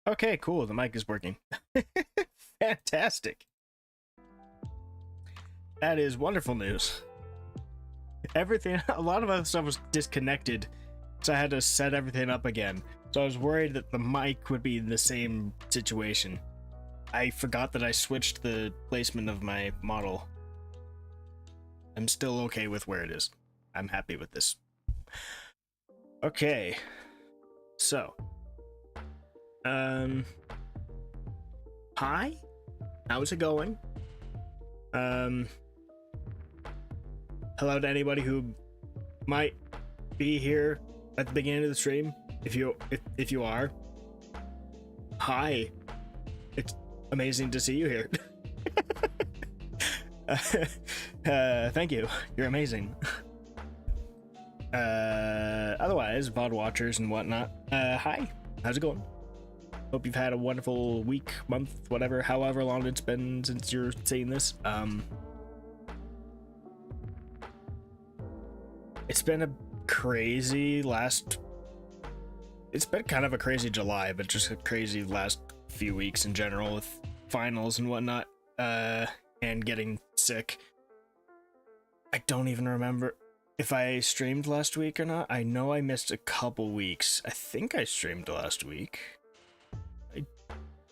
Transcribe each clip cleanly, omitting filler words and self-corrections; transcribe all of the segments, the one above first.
Okay, cool. The mic is working. Fantastic. That is wonderful news. Everything, a lot of other stuff was disconnected, so I had to set everything up again. So I was worried that the mic would be in the same situation. I forgot that I switched the placement of my model. I'm still okay with where it is. I'm happy with this. Okay. So. Hi? How's it going? Hello to anybody who might be here at the beginning of the stream. If you are. Hi. It's amazing to see you here. Thank you. You're amazing. Otherwise, VOD watchers and whatnot. Hi. How's it going? Hope you've had a wonderful week, month, whatever, however long it's been since you're seeing this. It's been a crazy it's been kind of a crazy July, but just a crazy last few weeks in general with finals and whatnot, and getting sick. I don't even remember if I streamed last week or not. I know I missed a couple weeks. I think I streamed last week. I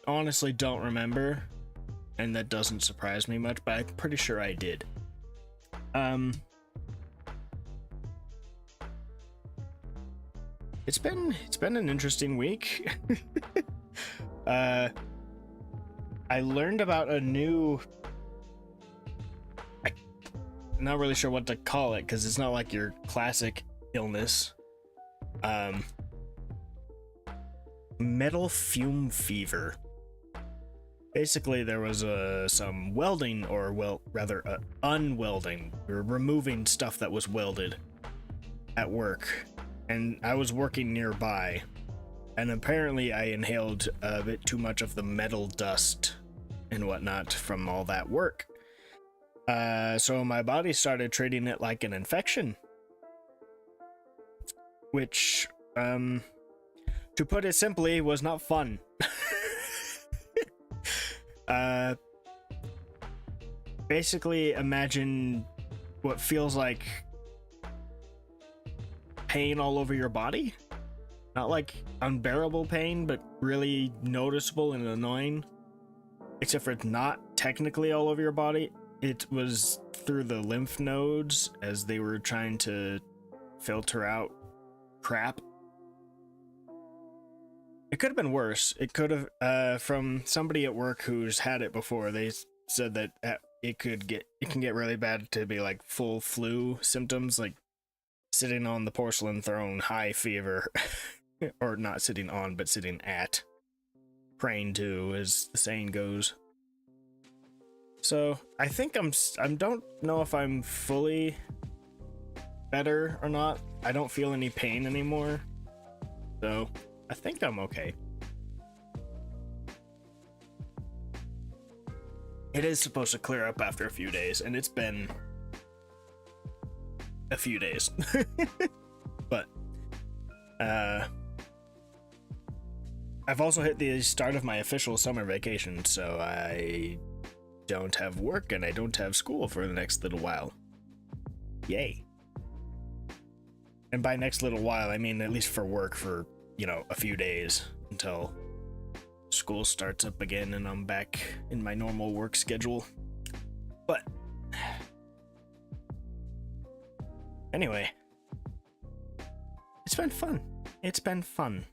honestly don't remember, and that doesn't surprise me much, but I'm pretty sure I did. It's been an interesting week. I learned about a new, I'm not really sure what to call it because it's not like your classic illness. Metal fume fever. Basically, there was some welding, or well, rather unwelding, or removing stuff that was welded at work, and I was working nearby, and apparently I inhaled a bit too much of the metal dust and whatnot from all that work. So my body started treating it like an infection, which, to put it simply, was not fun. Basically, imagine what feels like pain all over your body. Not like unbearable pain, but really noticeable and annoying. Except for it's not technically all over your body. It was through the lymph nodes as they were trying to filter out crap. It could have been worse. It could have, from somebody at work who's had it before, they said that it can get really bad to be like full flu symptoms, like sitting on the porcelain throne, high fever, or not sitting on, but sitting at, praying to, as the saying goes. So I think I don't know if I'm fully better or not. I don't feel any pain anymore, so I think I'm okay. It is supposed to clear up after a few days, and it's been a few days. But I've also hit the start of my official summer vacation, so I don't have work and I don't have school for the next little while. Yay. And by next little while, I mean at least for work for, you know, a few days until school starts up again and I'm back in my normal work schedule. But anyway, it's been fun. It's been fun.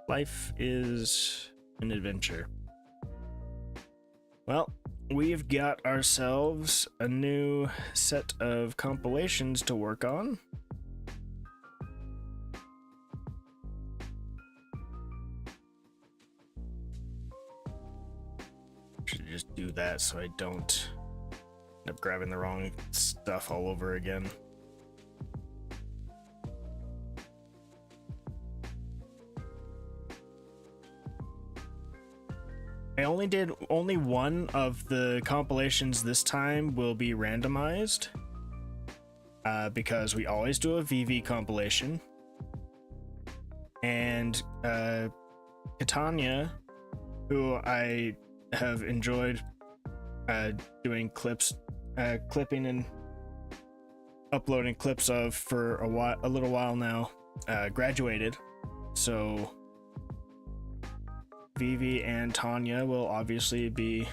Life is an adventure. Well, we've got ourselves a new set of compilations to work on. Should just do that so I don't end up grabbing the wrong stuff all over again. I only did one of the compilations this time will be randomized, because we always do a VV compilation, and Katanya, who I have enjoyed doing clipping and uploading clips of for a little while now, graduated. So Vivi and Tanya will obviously be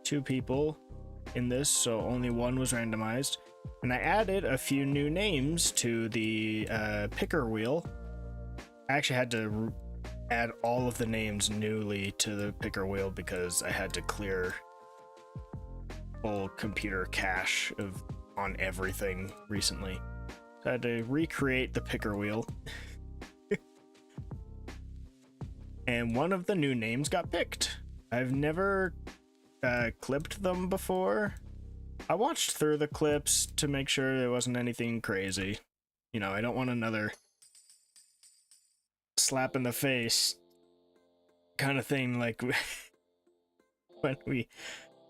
two people in this, so only one was randomized. And I added a few new names to the picker wheel. I actually had to add all of the names newly to the picker wheel because I had to clear full computer cache on everything recently. So I had to recreate the picker wheel. And one of the new names got picked. I've never clipped them before. I watched through the clips to make sure there wasn't anything crazy. You know, I don't want another slap in the face kind of thing like when we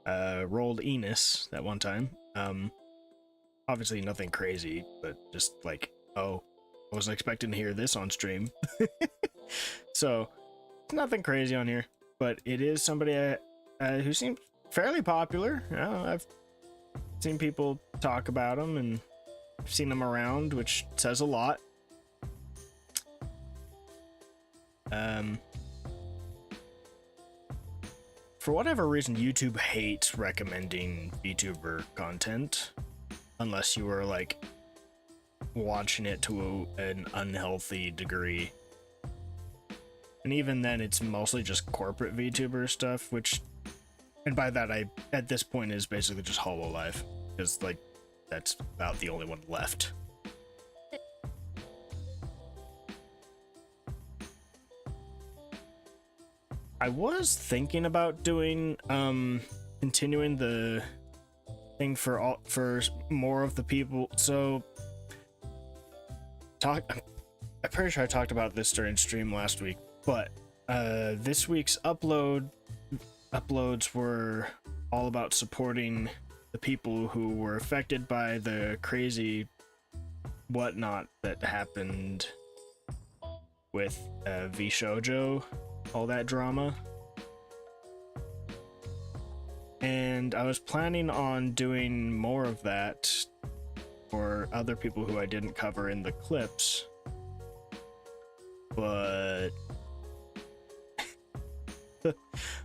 rolled Enos that one time. Obviously nothing crazy, but just like, oh, I wasn't expecting to hear this on stream. So nothing crazy on here, but it is somebody who seems fairly popular. I've seen people talk about him and I've seen him around, which says a lot. For whatever reason, YouTube hates recommending VTuber content unless you are like watching it to an unhealthy degree. And even then, it's mostly just corporate VTuber stuff, which, and by that I, at this point, is basically just Hololive, because like that's about the only one left. I was thinking about doing continuing the thing for more of the people. So I'm pretty sure I talked about this during stream last week, but this week's uploads were all about supporting the people who were affected by the crazy whatnot that happened with V Shoujo, all that drama. And I was planning on doing more of that for other people who I didn't cover in the clips, but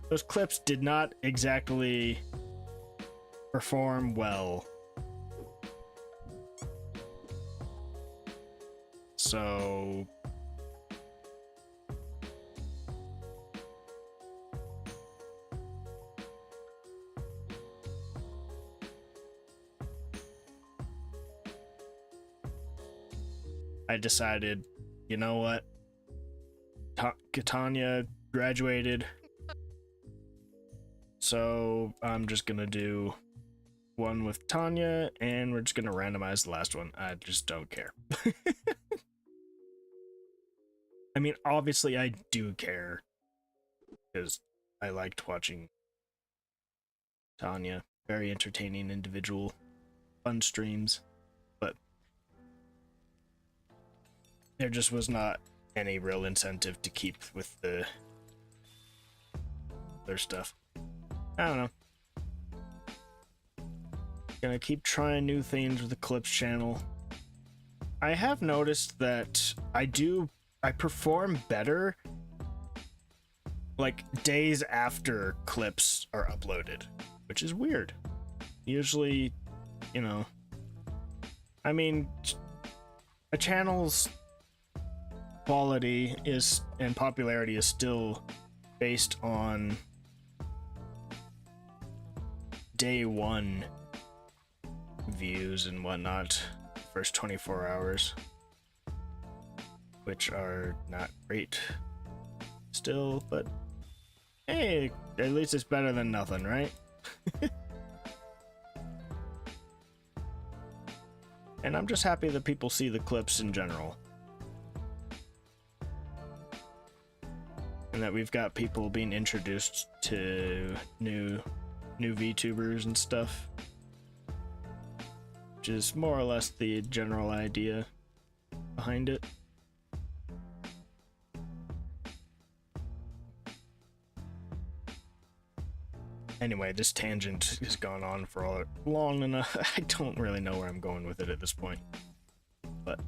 those clips did not exactly perform well. So I decided, you know what? Katanya graduated, so I'm just gonna do one with Tanya, and we're just gonna randomize the last one. I just don't care. I mean, obviously I do care, because I liked watching Tanya. Very entertaining individual, fun streams, but there just was not any real incentive to keep with the their stuff. I don't know. Gonna keep trying new things with the Clips channel. I have noticed that I perform better like days after clips are uploaded, which is weird. Usually, you know, I mean, a channel's quality and popularity is still based on day one views and whatnot, first 24 hours, which are not great still, but hey, at least it's better than nothing, right? And I'm just happy that people see the clips in general, and that we've got people being introduced to new VTubers and stuff, which is more or less the general idea behind it. Anyway, this tangent has gone on for long enough. I don't really know where I'm going with it at this point. But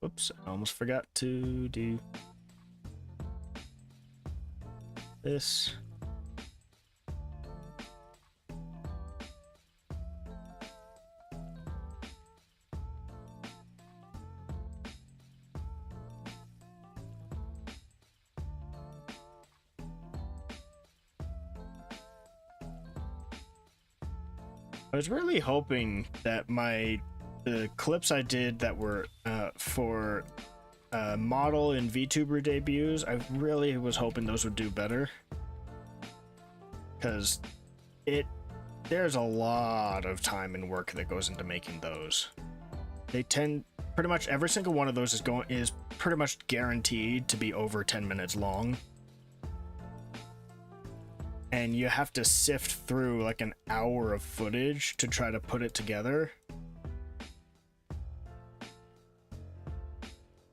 whoops, I almost forgot to do this. I was really hoping that the clips I did that were for model and VTuber debuts, I really was hoping those would do better, because there's a lot of time and work that goes into making those. They tend pretty much every single one of those is pretty much guaranteed to be over 10 minutes long. And you have to sift through like an hour of footage to try to put it together.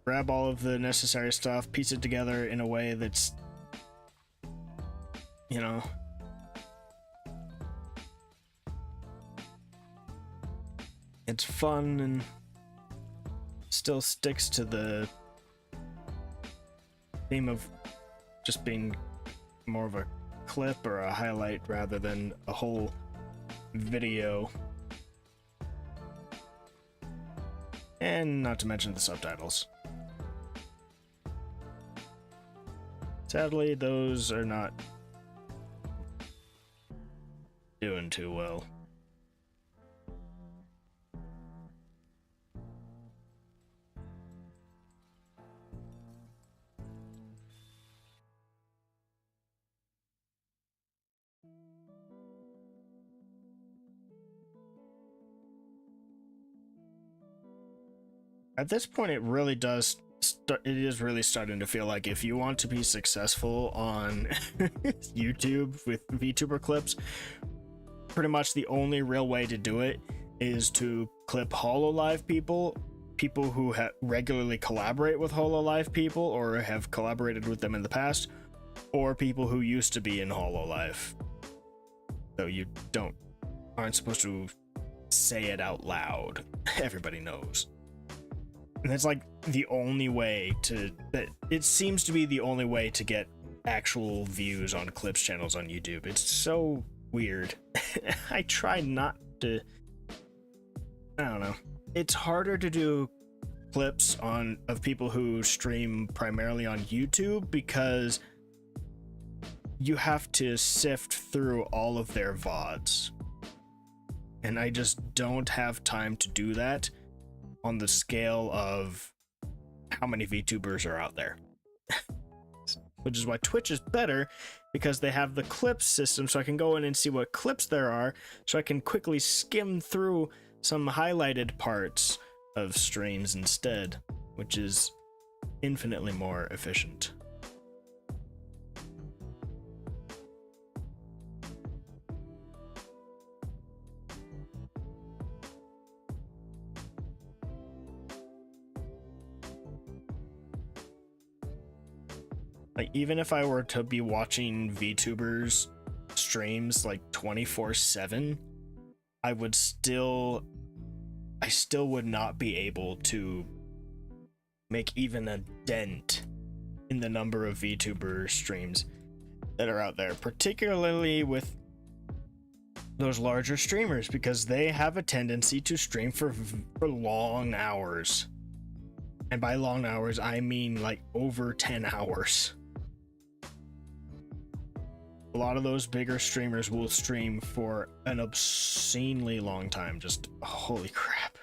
Grab all of the necessary stuff, piece it together in a way that's, you know, it's fun and still sticks to the theme of just being more of a clip or a highlight rather than a whole video. And not to mention the subtitles. Sadly, those are not doing too well. At this point, it really does. It is really starting to feel like if you want to be successful on YouTube with VTuber clips, pretty much the only real way to do it is to clip HoloLive people who regularly collaborate with HoloLive people or have collaborated with them in the past, or people who used to be in HoloLive. Though you aren't supposed to say it out loud. Everybody knows. And that's like the only way it seems to be the only way to get actual views on clips channels on YouTube. It's so weird. I try not to, I don't know. It's harder to do clips of people who stream primarily on YouTube because you have to sift through all of their VODs. And I just don't have time to do that on the scale of how many VTubers are out there. Which is why Twitch is better, because they have the clips system, so I can go in and see what clips there are, so I can quickly skim through some highlighted parts of streams instead, which is infinitely more efficient. Like, even if I were to be watching VTubers streams like 24/7, I still would not be able to make even a dent in the number of VTuber streams that are out there, particularly with those larger streamers, because they have a tendency to stream for long hours. And by long hours, I mean like over 10 hours. A lot of those bigger streamers will stream for an obscenely long time. Just holy crap.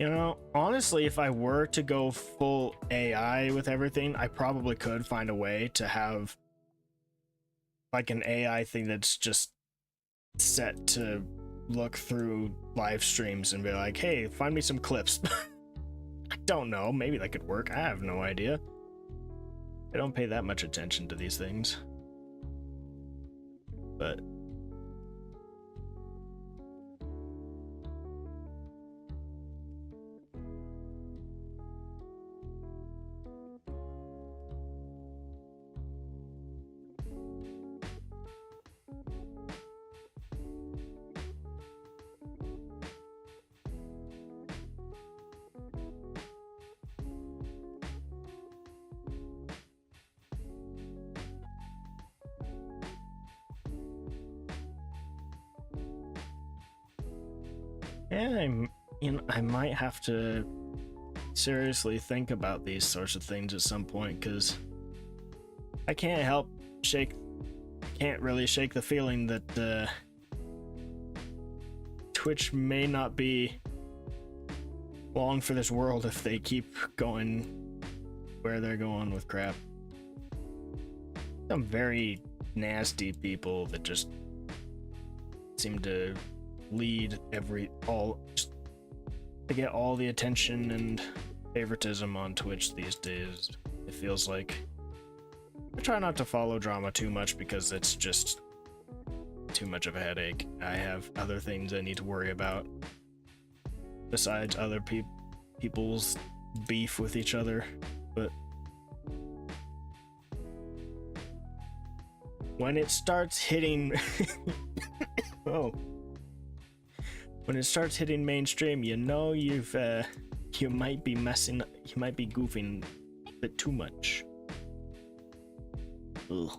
You know, honestly, if I were to go full AI with everything, I probably could find a way to have like an AI thing that's just set to look through live streams and be like, hey, find me some clips. I don't know, maybe that could work. I have no idea. I don't pay that much attention to these things. But yeah, I might have to seriously think about these sorts of things at some point, because I can't really shake the feeling that Twitch may not be long for this world if they keep going where they're going with crap. Some very nasty people that just seem to lead just to get all the attention and favoritism on Twitch these days. It feels like I try not to follow drama too much because it's just too much of a headache. I have other things I need to worry about besides other people's beef with each other. But when it starts hitting when it starts hitting mainstream, you know you might be goofing a bit too much. Ugh.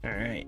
All right.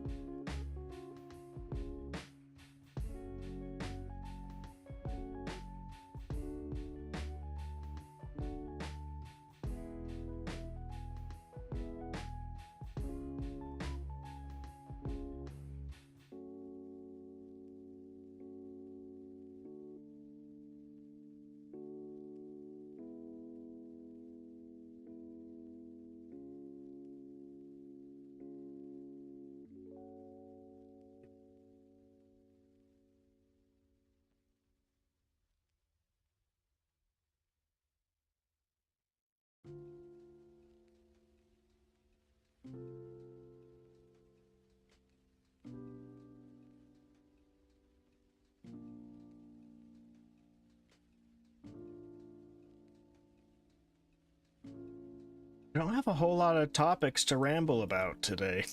I don't have a whole lot of topics to ramble about today.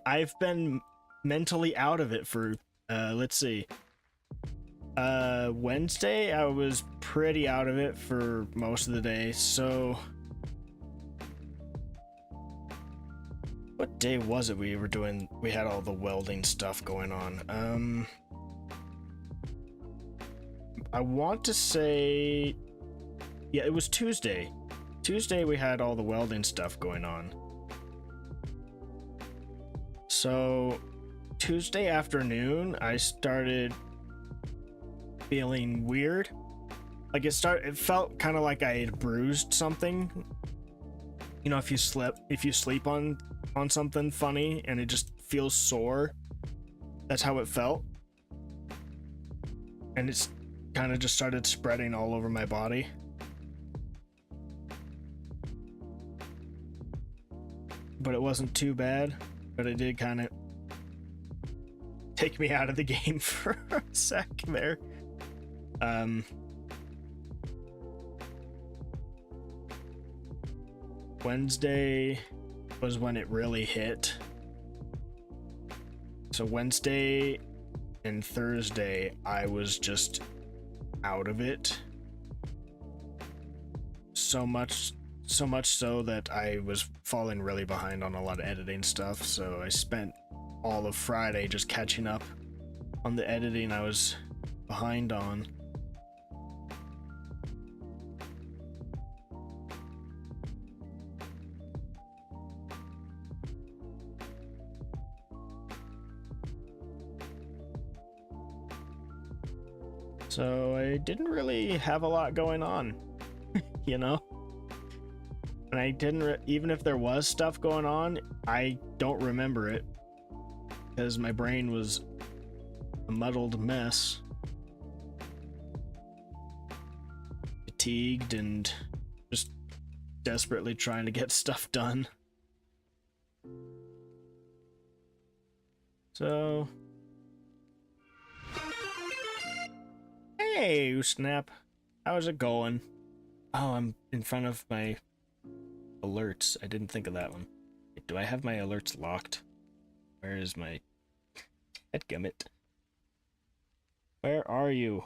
I've been mentally out of it for, let's see. Wednesday, I was pretty out of it for most of the day, so... What day was it we had all the welding stuff going on? I want to say... Yeah, it was Tuesday. Tuesday we had all the welding stuff going on. So Tuesday afternoon I started feeling weird. Like it felt kind of like I had bruised something. You know, if you sleep on something funny and it just feels sore. That's how it felt. And it's kind of just started spreading all over my body. But it wasn't too bad, but it did kind of take me out of the game for a sec there. Wednesday was when it really hit. So Wednesday and Thursday, I was just out of it. So much so that I was falling really behind on a lot of editing stuff, so I spent all of Friday just catching up on the editing I was behind on. So I didn't really have a lot going on, you know? And I didn't, even if there was stuff going on, I don't remember it because my brain was a muddled mess. Fatigued and just desperately trying to get stuff done. So... Hey, snap. How's it going? Oh, I'm in front of my alerts. I didn't think of that one. Do I have my alerts locked? Where is my... Headgummit? Where are you?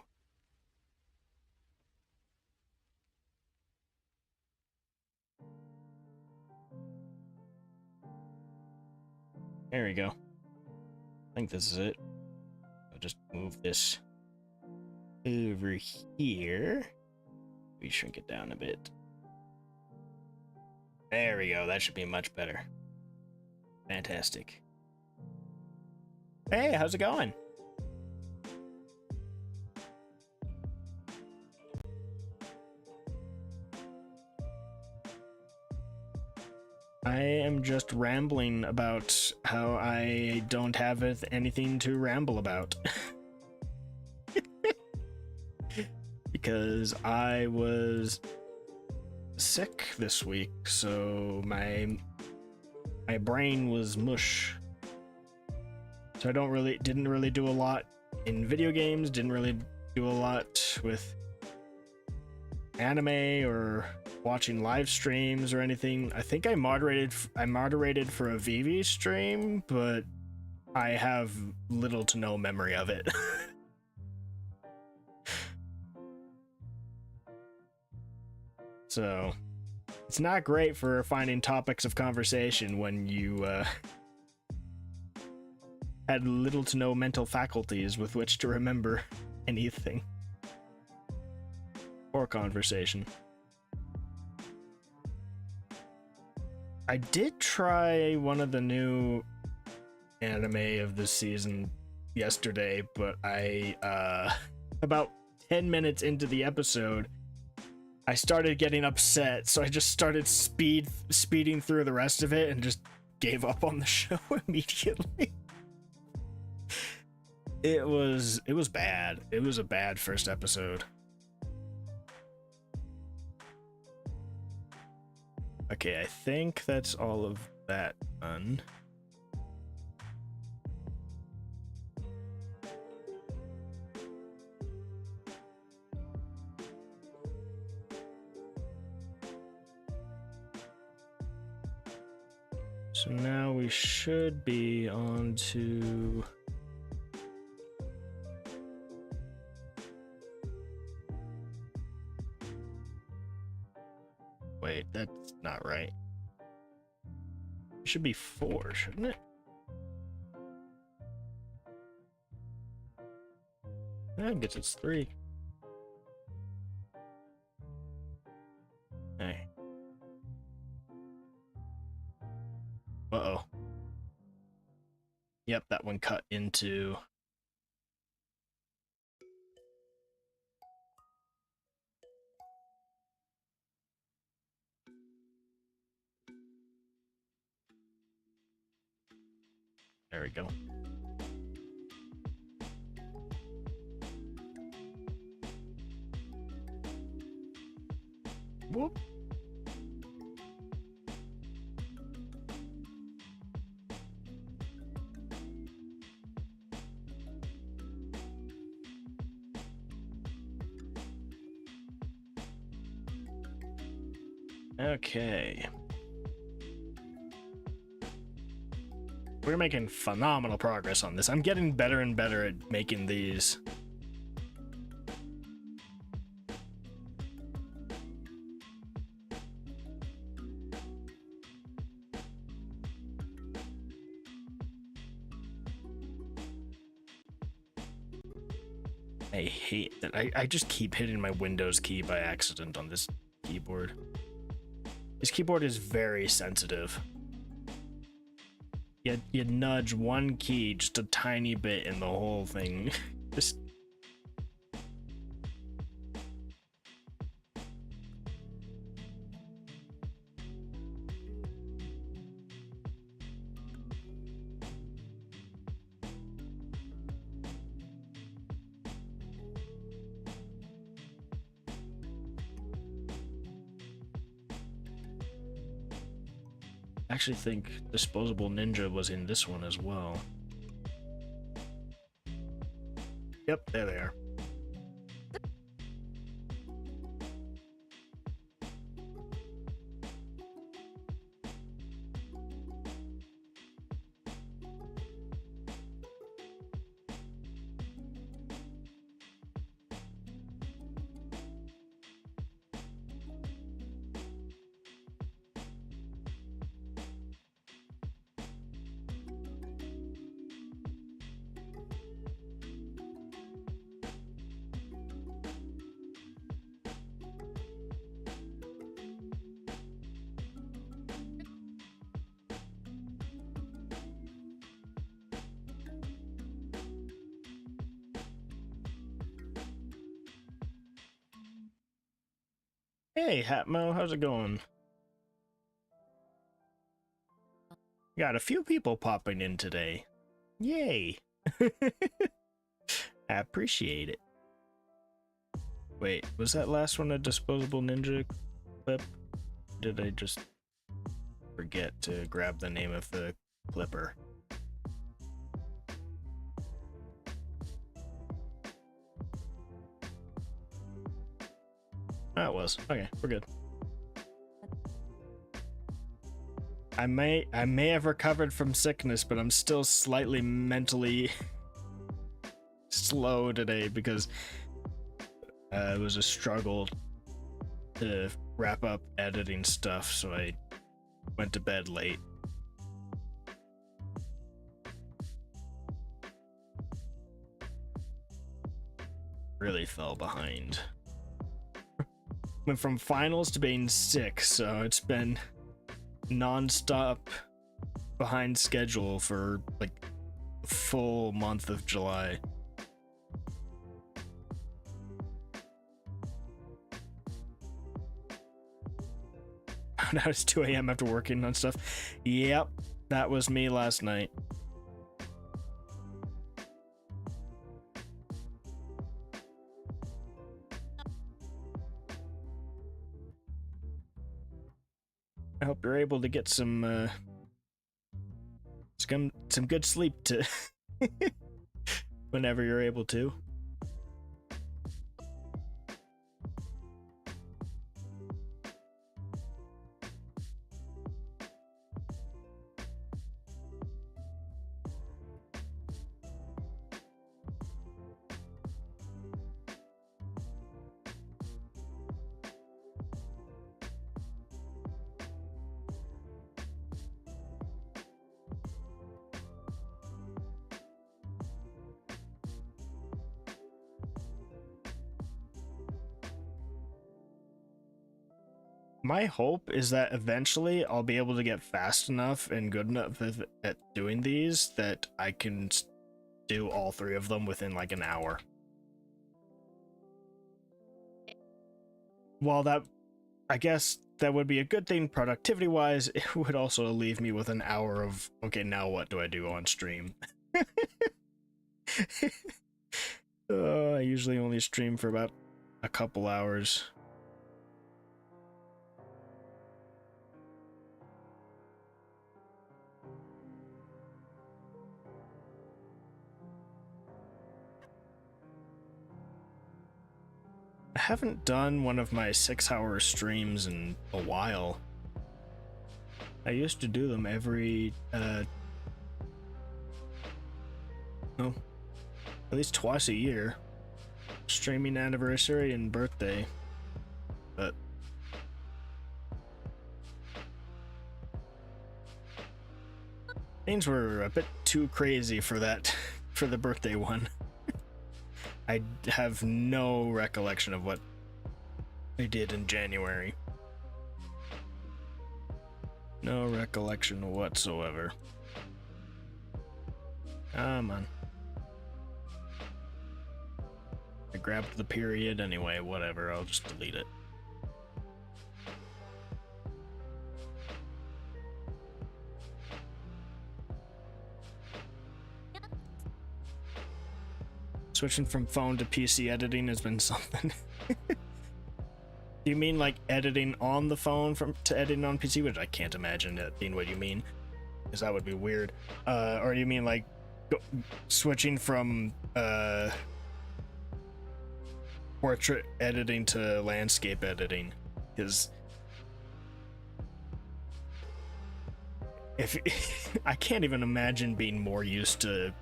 There we go. I think this is it. I'll just move this over here. We shrink it down a bit. There we go. That should be much better. Fantastic. Hey, how's it going? I am just rambling about how I don't have anything to ramble about. Because I was sick this week, so my brain was mush. So I didn't really do a lot in video games, didn't really do a lot with anime or watching live streams or anything. I think I moderated for a VV stream, but I have little to no memory of it. So it's not great for finding topics of conversation when you had little to no mental faculties with which to remember anything or conversation. I did try one of the new anime of this season yesterday, but I about 10 minutes into the episode I started getting upset, so I just started speeding through the rest of it and just gave up on the show immediately. It was bad. It was a bad first episode. Okay, I think that's all of that done. So now we should be on to... Wait, that's not right. It should be 4, shouldn't it? I guess it's 3. Hey. Uh-oh. Yep, that one cut into... There we go. Whoop. Okay. We're making phenomenal progress on this. I'm getting better and better at making these. I hate that. I just keep hitting my Windows key by accident on this keyboard. This keyboard is very sensitive. You nudge one key just a tiny bit and the whole thing just... I actually think Disposable Ninja was in this one as well. Yep, there they are. Hey, Hatmo, how's it going? Got a few people popping in today. Yay! I appreciate it. Wait, was that last one a Disposable Ninja clip? Did I just forget to grab the name of the clipper? Oh, it was. Okay, we're good. I may have recovered from sickness, but I'm still slightly mentally slow today because it was a struggle to wrap up editing stuff, so I went to bed late. Really fell behind. Went from finals to being sick, so it's been non-stop behind schedule for like a full month of July. Found out it's 2 a.m. after working on stuff. Yep, that was me last night. I hope you're able to get some good sleep to whenever you're able to. My hope is that eventually I'll be able to get fast enough and good enough at doing these that I can do all 3 of them within like an hour. While that, I guess that would be a good thing productivity wise, it would also leave me with an hour of, okay, now what do I do on stream? I usually only stream for about a couple hours. I haven't done one of my 6-hour streams in a while. I used to do them every, at least twice a year. Streaming anniversary and birthday. But things were a bit too crazy for that, for the birthday one. I have no recollection of what I did in January. No recollection whatsoever. Come on. I grabbed the period anyway, whatever, I'll just delete it. Switching from phone to PC editing has been something. Do you mean like editing on the phone to editing on PC? Which I can't imagine that being what you mean, because that would be weird. Or do you mean like switching from portrait editing to landscape editing? Because if I can't even imagine being more used to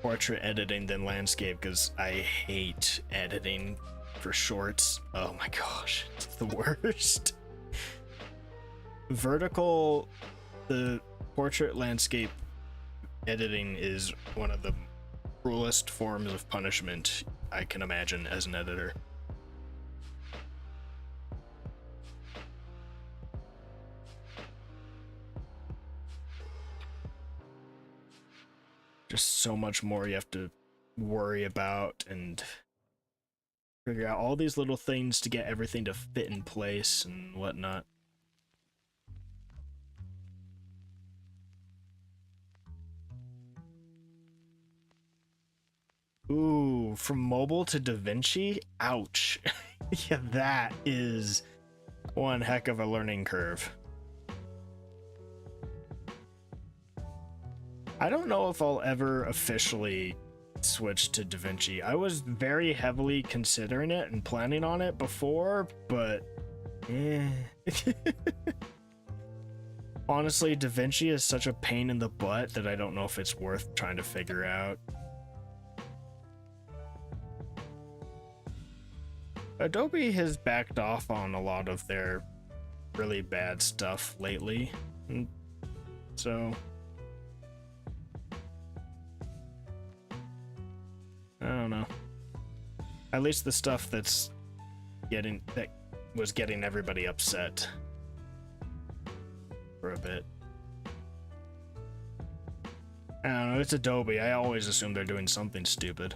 portrait editing than landscape, because I hate editing for shorts. Oh my gosh, it's the worst. Vertical, the portrait landscape editing is one of the cruelest forms of punishment I can imagine as an editor. Just so much more you have to worry about and figure out all these little things to get everything to fit in place and whatnot. Ooh, from mobile to DaVinci? Ouch. Yeah, that is one heck of a learning curve. I don't know if I'll ever officially switch to DaVinci. I was very heavily considering it and planning on it before, but honestly, DaVinci is such a pain in the butt that I don't know if it's worth trying to figure out. Adobe has backed off on a lot of their really bad stuff lately, so I don't know. At least the stuff that was getting everybody upset for a bit. I don't know, it's Adobe. I always assume they're doing something stupid.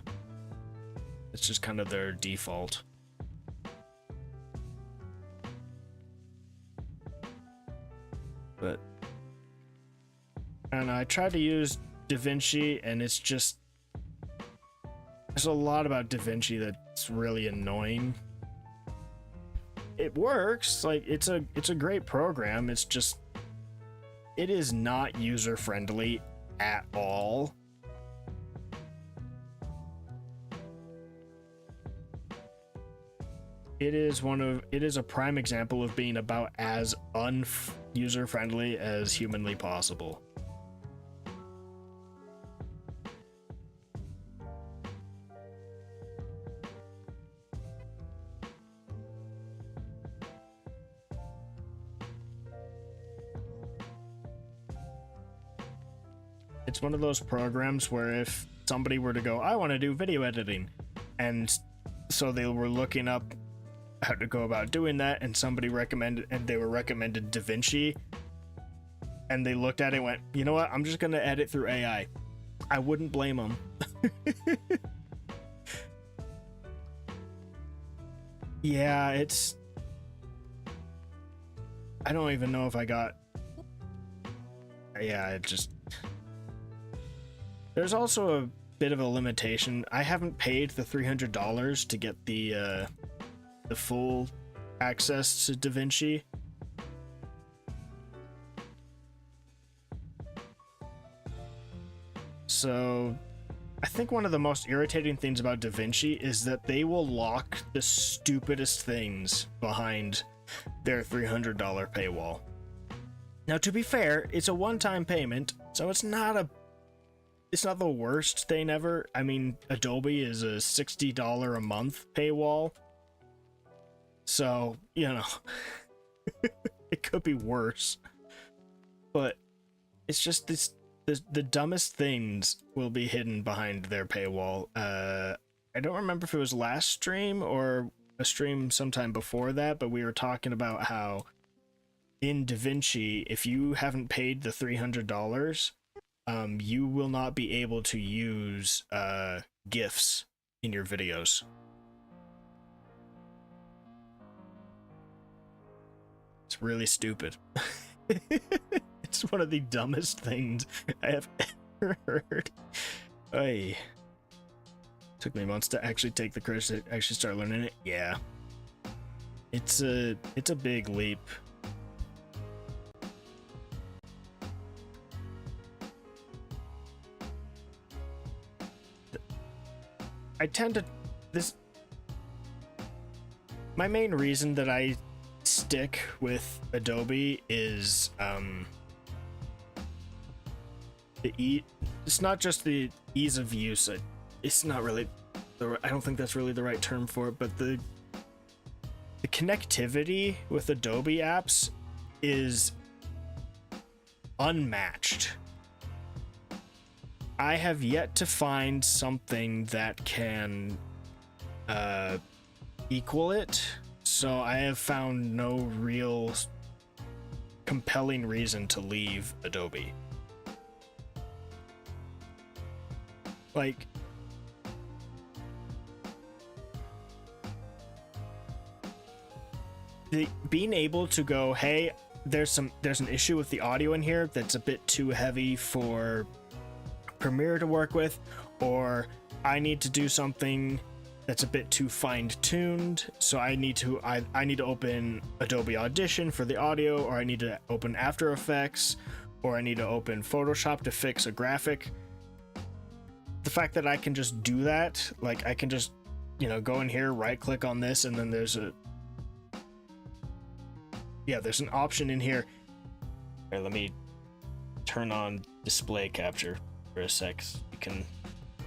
It's just kind of their default. But I don't know, I tried to use DaVinci and it's just, there's a lot about DaVinci that's really annoying. It works, like it's a great program, it's just, it is not user friendly at all. It is a prime example of being about as user friendly as humanly possible. It's one of those programs where if somebody were to go, I want to do video editing, and so they were looking up how to go about doing that, and somebody recommended, and they were recommended DaVinci, and they looked at it and went, you know what, I'm just gonna edit through AI. I wouldn't blame them. Yeah, it's, I don't even know if I got, yeah, it just, there's also a bit of a limitation. I haven't paid the $300 to get the full access to DaVinci. So I think one of the most irritating things about DaVinci is that they will lock the stupidest things behind their $300 paywall. Now, to be fair, it's a one-time payment, so it's not the worst thing ever. I mean, Adobe is a $60 a month paywall. So, you know, it could be worse. But it's just this the dumbest things will be hidden behind their paywall. I don't remember if it was last stream or a stream sometime before that, but we were talking about how in DaVinci, if you haven't paid the $300, you will not be able to use GIFs in your videos. It's really stupid. It's one of the dumbest things I have ever heard. Ay. Took me months to actually take the course to actually start learning it. Yeah. It's a big leap. I tend to my main reason that I stick with Adobe is it's not just the ease of use. It's not really I don't think that's really the right term for it, but the connectivity with Adobe apps is unmatched. I have yet to find something that can equal it, so I have found no real compelling reason to leave Adobe. Like, being able to go, hey, there's an issue with the audio in here that's a bit too heavy for Premiere to work with, or I need to do something that's a bit too fine-tuned, so I need to open Adobe Audition for the audio, or I need to open After Effects, or I need to open Photoshop to fix a graphic. The fact that I can just do that, like I can just, go in here, right click on this, and then there's an option in here. Here, let me turn on display capture for a sec so you can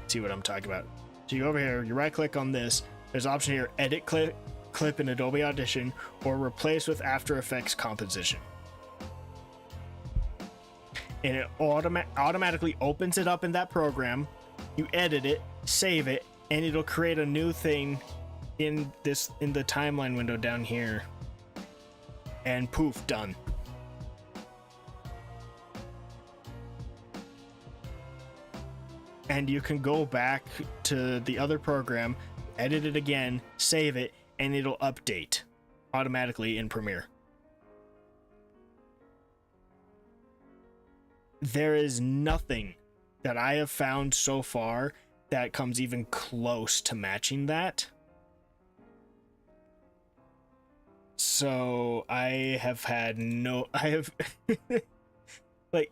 see what I'm talking about. So you go over here, you right click on this, there's an option here, edit clip in Adobe Audition, or replace with After Effects composition. And it automatically opens it up in that program. You edit it, save it, and it'll create a new thing in the timeline window down here. And poof, done. And you can go back to the other program, edit it again, save it, and it'll update automatically in Premiere. There is nothing that I have found so far that comes even close to matching that. So I have like,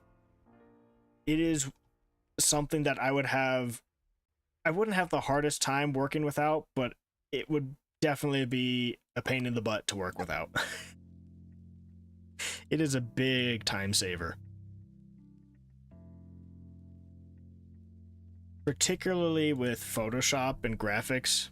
it is something that I wouldn't have the hardest time working without, but it would definitely be a pain in the butt to work without. It is a big time saver. Particularly with Photoshop and graphics.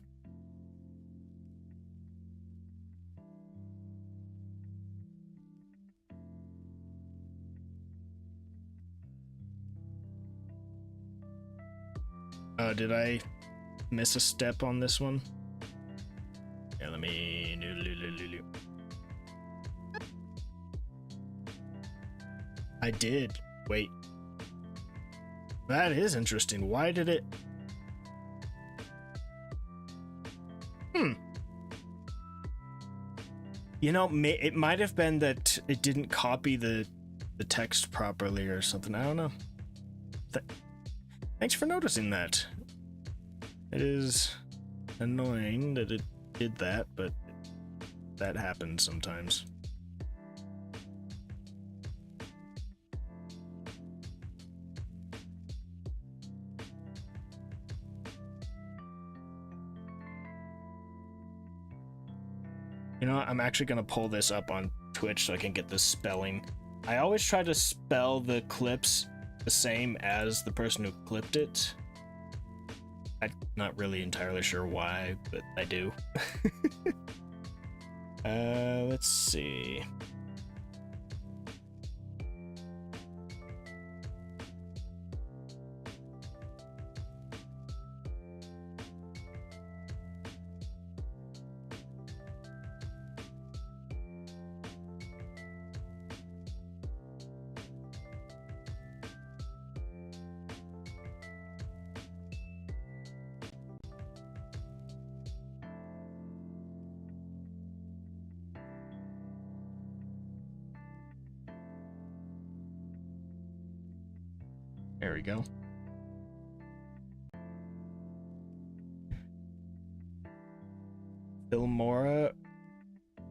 Did I miss a step on this one? Yeah, let me... I did. Wait. That is interesting. Why did it... It might have been that it didn't copy the text properly or something. I don't know. Thanks for noticing that. It is annoying that it did that, but that happens sometimes. I'm actually going to pull this up on Twitch so I can get the spelling. I always try to spell the clips the same as the person who clipped it. I'm not really entirely sure why, but I do. Let's see. There we go. Filmora. I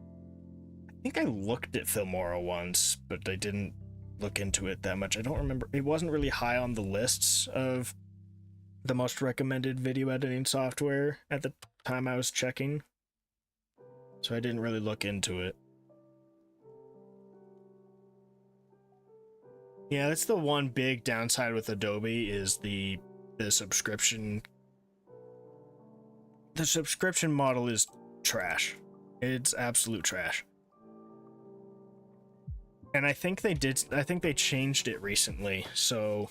think I looked at Filmora once, but I didn't look into it that much. I don't remember. It wasn't really high on the lists of the most recommended video editing software at the time I was checking, so I didn't really look into it. Yeah, that's the one big downside with Adobe is the subscription. The subscription model is trash. It's absolute trash. And I think they changed it recently, so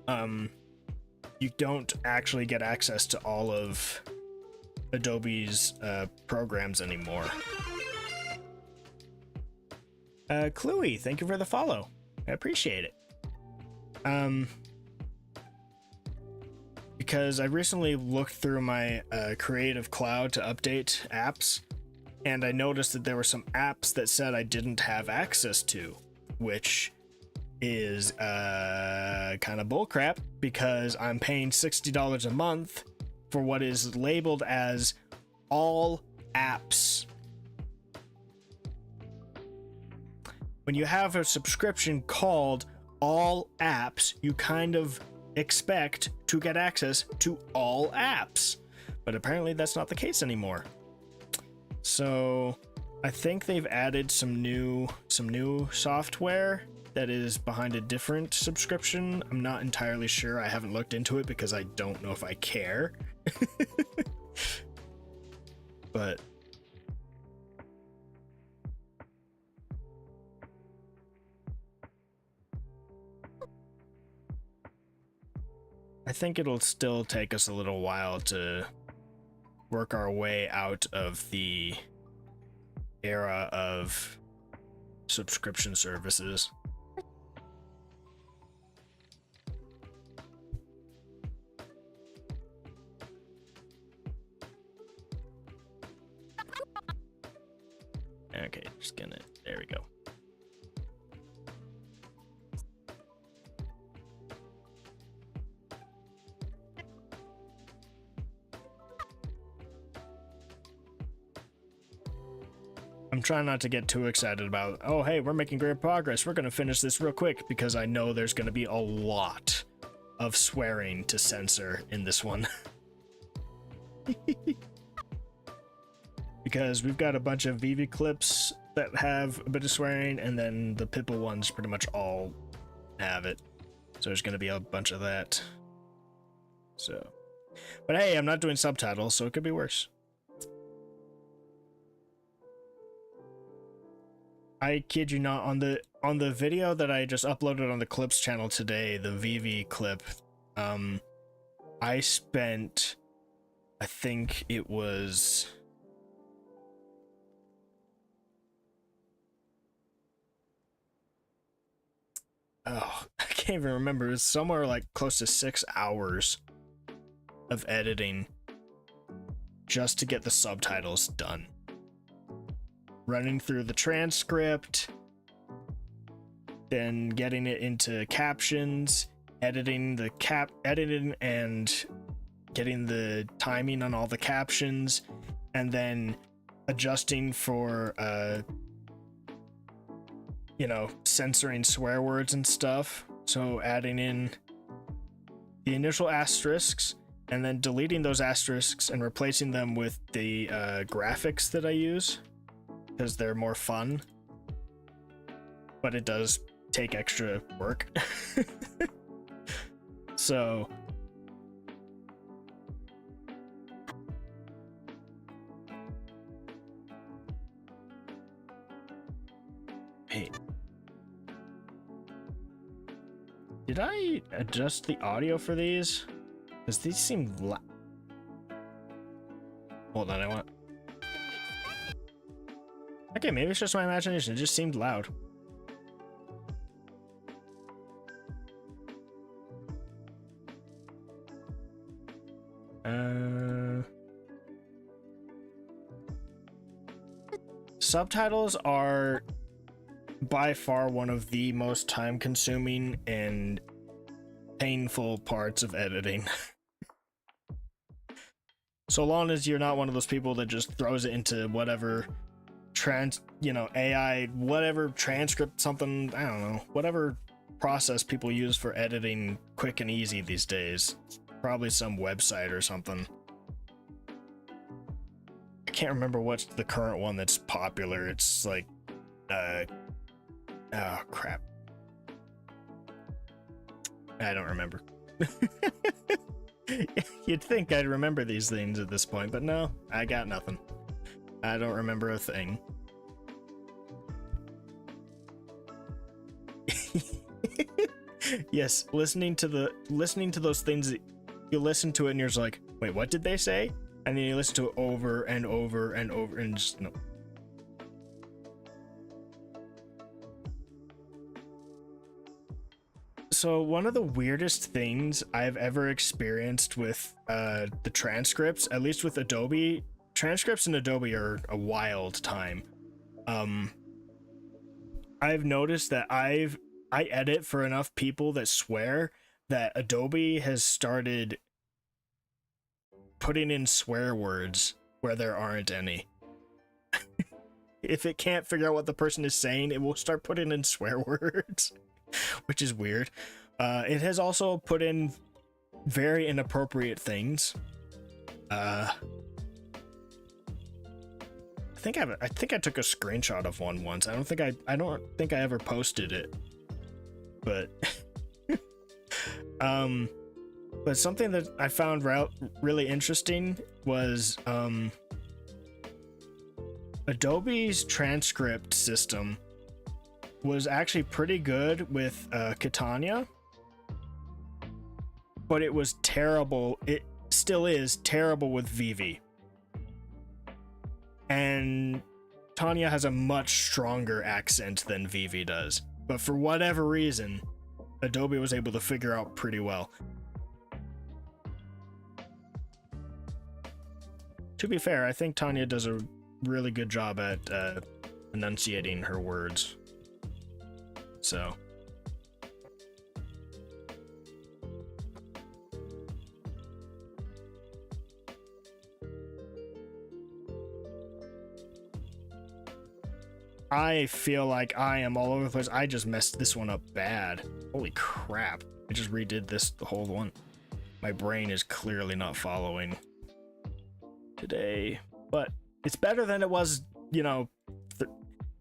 you don't actually get access to all of Adobe's programs anymore. Chloe, thank you for the follow. I appreciate it. Because I recently looked through my Creative Cloud to update apps, and I noticed that there were some apps that said I didn't have access to, which is kind of bullcrap, because I'm paying $60 a month for what is labeled as all apps. When you have a subscription called all apps, you kind of expect to get access to all apps, but apparently that's not the case anymore. So I think they've added some new software that is behind a different subscription. I'm not entirely sure. I haven't looked into it because I don't know if I care. But I think it'll still take us a little while to work our way out of the era of subscription services. Okay, just gonna, there we go. I'm trying not to get too excited about, oh, hey, we're making great progress. We're going to finish this real quick, because I know there's going to be a lot of swearing to censor in this one. Because we've got a bunch of VV clips that have a bit of swearing, and then the Pipple ones pretty much all have it. So there's going to be a bunch of that. So, but hey, I'm not doing subtitles, so it could be worse. I kid you not, on the video that I just uploaded on the clips channel today, the VV clip, I spent, I think it was, oh, I can't even remember. It was somewhere like close to 6 hours of editing just to get the subtitles done. Running through the transcript, then getting it into captions, editing and getting the timing on all the captions, and then adjusting for censoring swear words and stuff. So adding in the initial asterisks and then deleting those asterisks and replacing them with the graphics that I use, because they're more fun, but it does take extra work. So hey, did I adjust the audio for these? Because these seem loud. Hold on, I want... Okay, maybe it's just my imagination. It just seemed loud. Subtitles are by far one of the most time-consuming and painful parts of editing. So long as you're not one of those people that just throws it into whatever AI, whatever transcript, something, I don't know, whatever process people use for editing quick and easy these days. Probably some website or something. I can't remember what's the current one that's popular. It's like, oh crap. I don't remember. You'd think I'd remember these things at this point, but no, I got nothing. I don't remember a thing. Yes, listening to those things that you listen to it and you're just like, wait, what did they say? And then you listen to it over and over and over and just no. So one of the weirdest things I've ever experienced with the transcripts, at least with Adobe, transcripts in Adobe are a wild time. I've noticed that I edit for enough people that swear that Adobe has started putting in swear words where there aren't any. If it can't figure out what the person is saying, it will start putting in swear words, which is weird. It has also put in very inappropriate things. I think I took a screenshot of one once. I don't think I ever posted it. But but something that I found really interesting was Adobe's transcript system was actually pretty good with Catania, but it was terrible. It still is terrible with Vivi. And Tanya has a much stronger accent than Vivi does. But for whatever reason, Adobe was able to figure out pretty well. To be fair, I think Tanya does a really good job at enunciating her words. So. I feel like I am all over the place. I just messed this one up bad. Holy crap. I just redid the whole one. My brain is clearly not following today. But it's better than it was,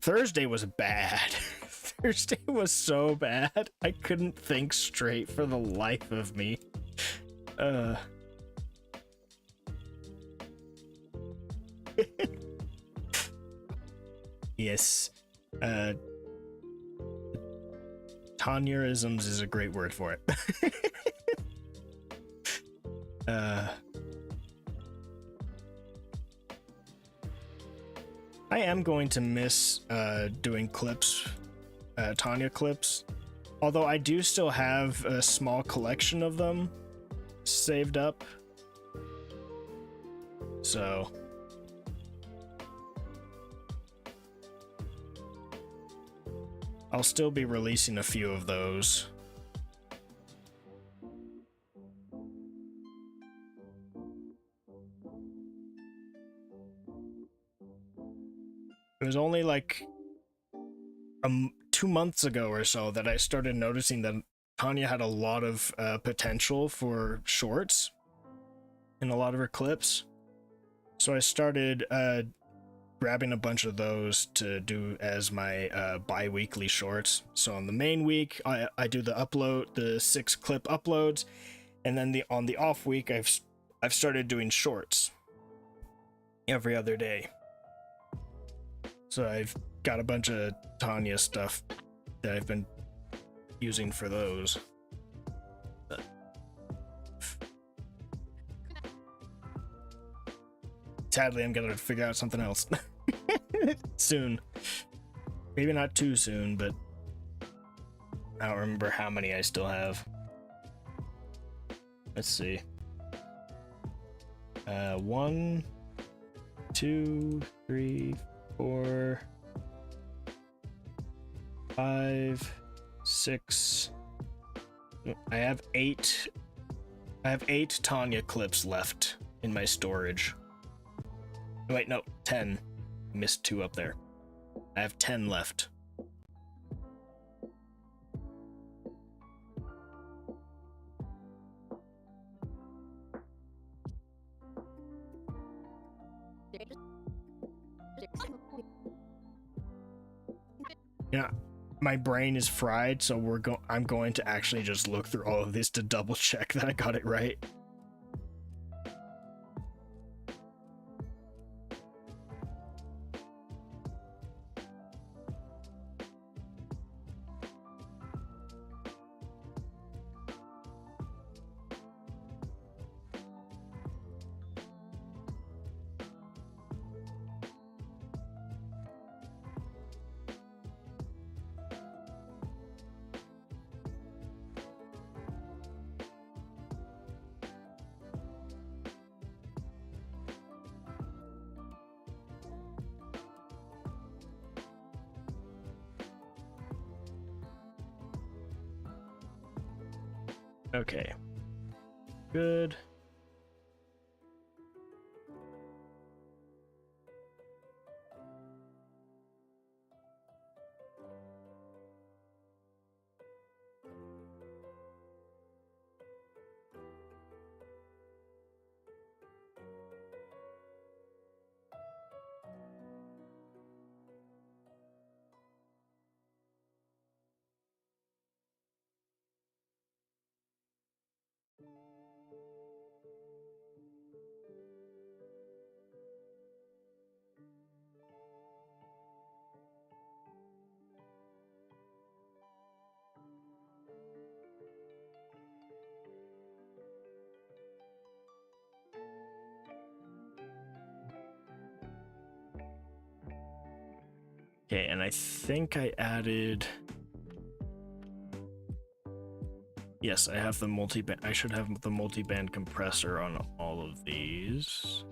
Thursday was bad. Thursday was so bad. I couldn't think straight for the life of me. Yes. Tanyerisms is a great word for it. I am going to miss doing clips, Tanya clips, although I do still have a small collection of them saved up. So I'll still be releasing a few of those. It was only like 2 months ago or so that I started noticing that Tanya had a lot of potential for shorts in a lot of her clips. So I started grabbing a bunch of those to do as my bi-weekly shorts. So on the main week, I do the 6 clip uploads, and then on the off week, I've started doing shorts every other day. So I've got a bunch of Tanya stuff that I've been using for those. Sadly, I'm gonna figure out something else soon. Maybe not too soon, but I don't remember how many I still have. Let's see. 1, 2, 3, 4, 5, 6, I have eight Tanya clips left in my storage. Wait, no, 10. Missed 2 up there. I have 10 left. Yeah, my brain is fried, so I'm going to actually just look through all of this to double check that I got it right. Okay. Good. Okay, and I think I added... Yes, I have the multi-band. I should have the multi-band compressor on all of these.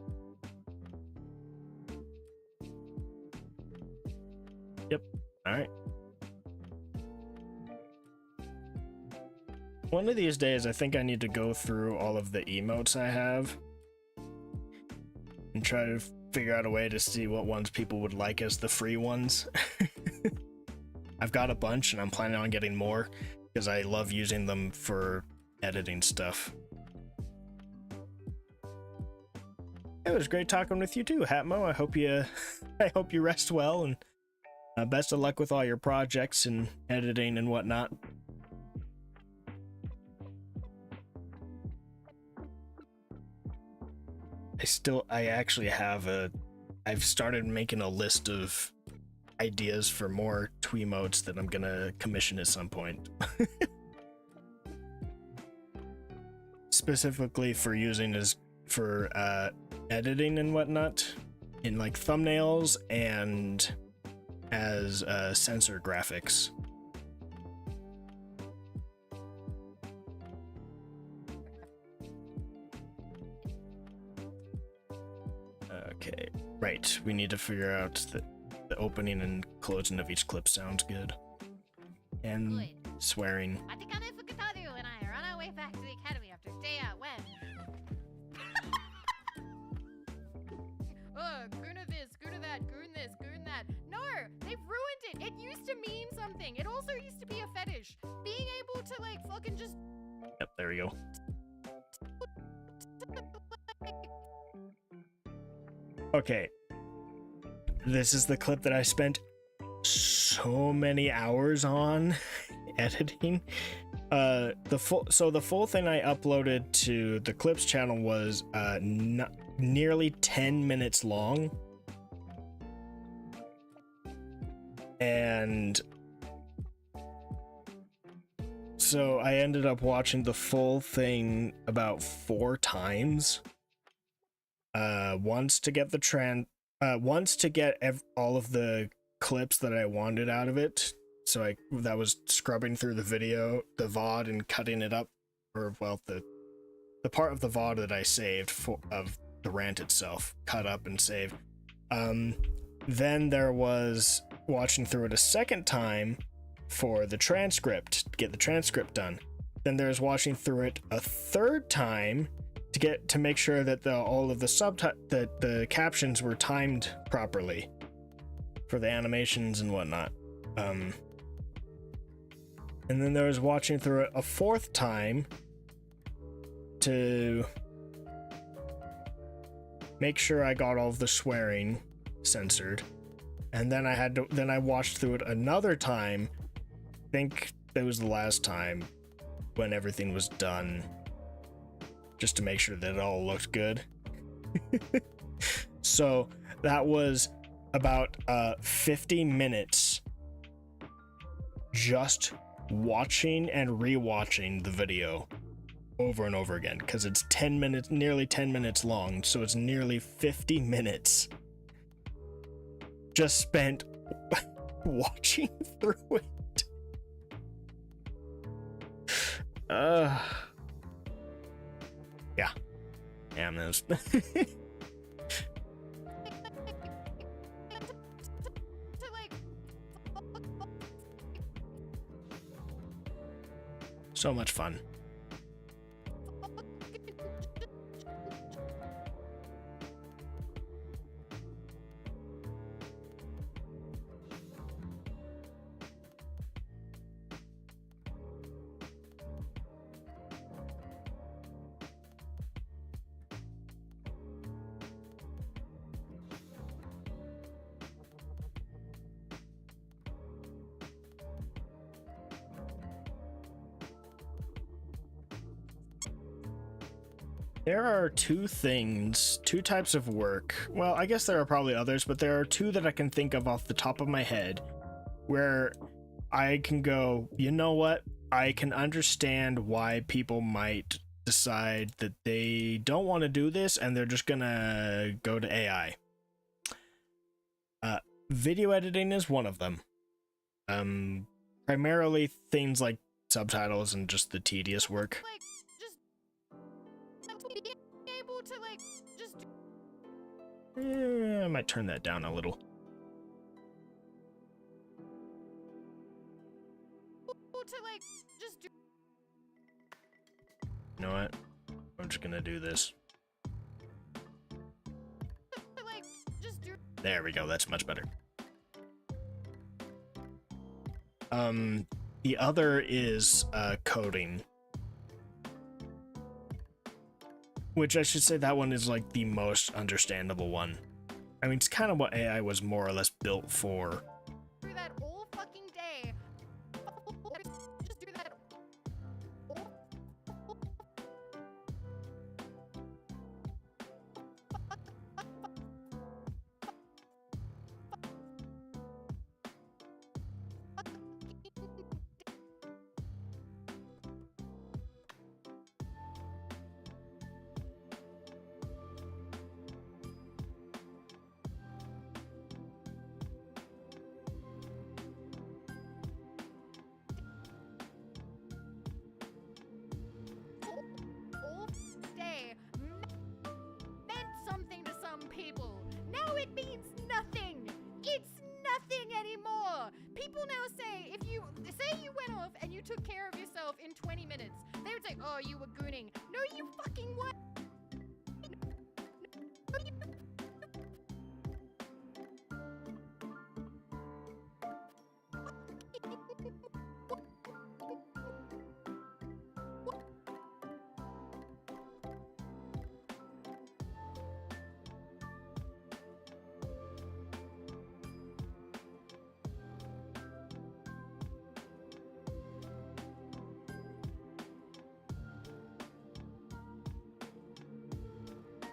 Yep. All right. One of these days, I think I need to go through all of the emotes I have and try to figure out a way to see what ones people would like as the free ones. I've got a bunch and I'm planning on getting more because I love using them for editing stuff. It was great talking with you too, Hatmo. I hope you rest well, and best of luck with all your projects and editing and whatnot. I actually have I've started making a list of ideas for more Tweemotes that I'm gonna commission at some point. Specifically for using for editing and whatnot, in like thumbnails and as sensor graphics. Okay, right. We need to figure out the opening and closing of each clip sounds good. And swearing. and I are on our way back to the academy after a day out when... Guna this, Guna that, Goon this, Goon that. No, they've ruined it. It used to mean something. It also used to be a fetish. Being able to, like, fucking just... Yep, there we go. Okay. This is the clip that I spent so many hours on editing. The full thing I uploaded to the clips channel was nearly 10 minutes long. And so I ended up watching the full thing about 4 times. Once to get all of the clips that I wanted out of it. So that was scrubbing through the video, the VOD, and cutting it up, or well, the part of the VOD that I saved of the rant itself, cut up and saved. Then there was watching through it a second time for the transcript, to get the transcript done. then there's watching through it a third time to make sure that all of the captions were timed properly for the animations and whatnot. And then there was watching through it a fourth time to make sure I got all of the swearing censored. And then I watched through it another time. I think that was the last time when everything was done, just to make sure that it all looked good. So that was about 50 minutes just watching and rewatching the video over and over again, because it's 10 minutes, nearly 10 minutes long, so it's nearly 50 minutes just spent watching through it. Yeah. Damn this. So much fun. There are two types of work. Well, I guess there are probably others, but there are two that I can think of off the top of my head where I can go, you know what? I can understand why people might decide that they don't want to do this and they're just gonna go to AI. Video editing is one of them. Primarily things like subtitles and just the tedious work. I might turn that down a little. You know what? I'm just gonna do this. There we go, that's much better. The other is coding. Which I should say that one is like the most understandable one. I mean, it's kind of what AI was more or less built for. Do that all fucking day. Just do that all. People. Now it means nothing. It's nothing anymore. People now say, if you say you went off and you took care of yourself in 20 minutes, they would say, oh, you were gooning. No, you fucking weren't.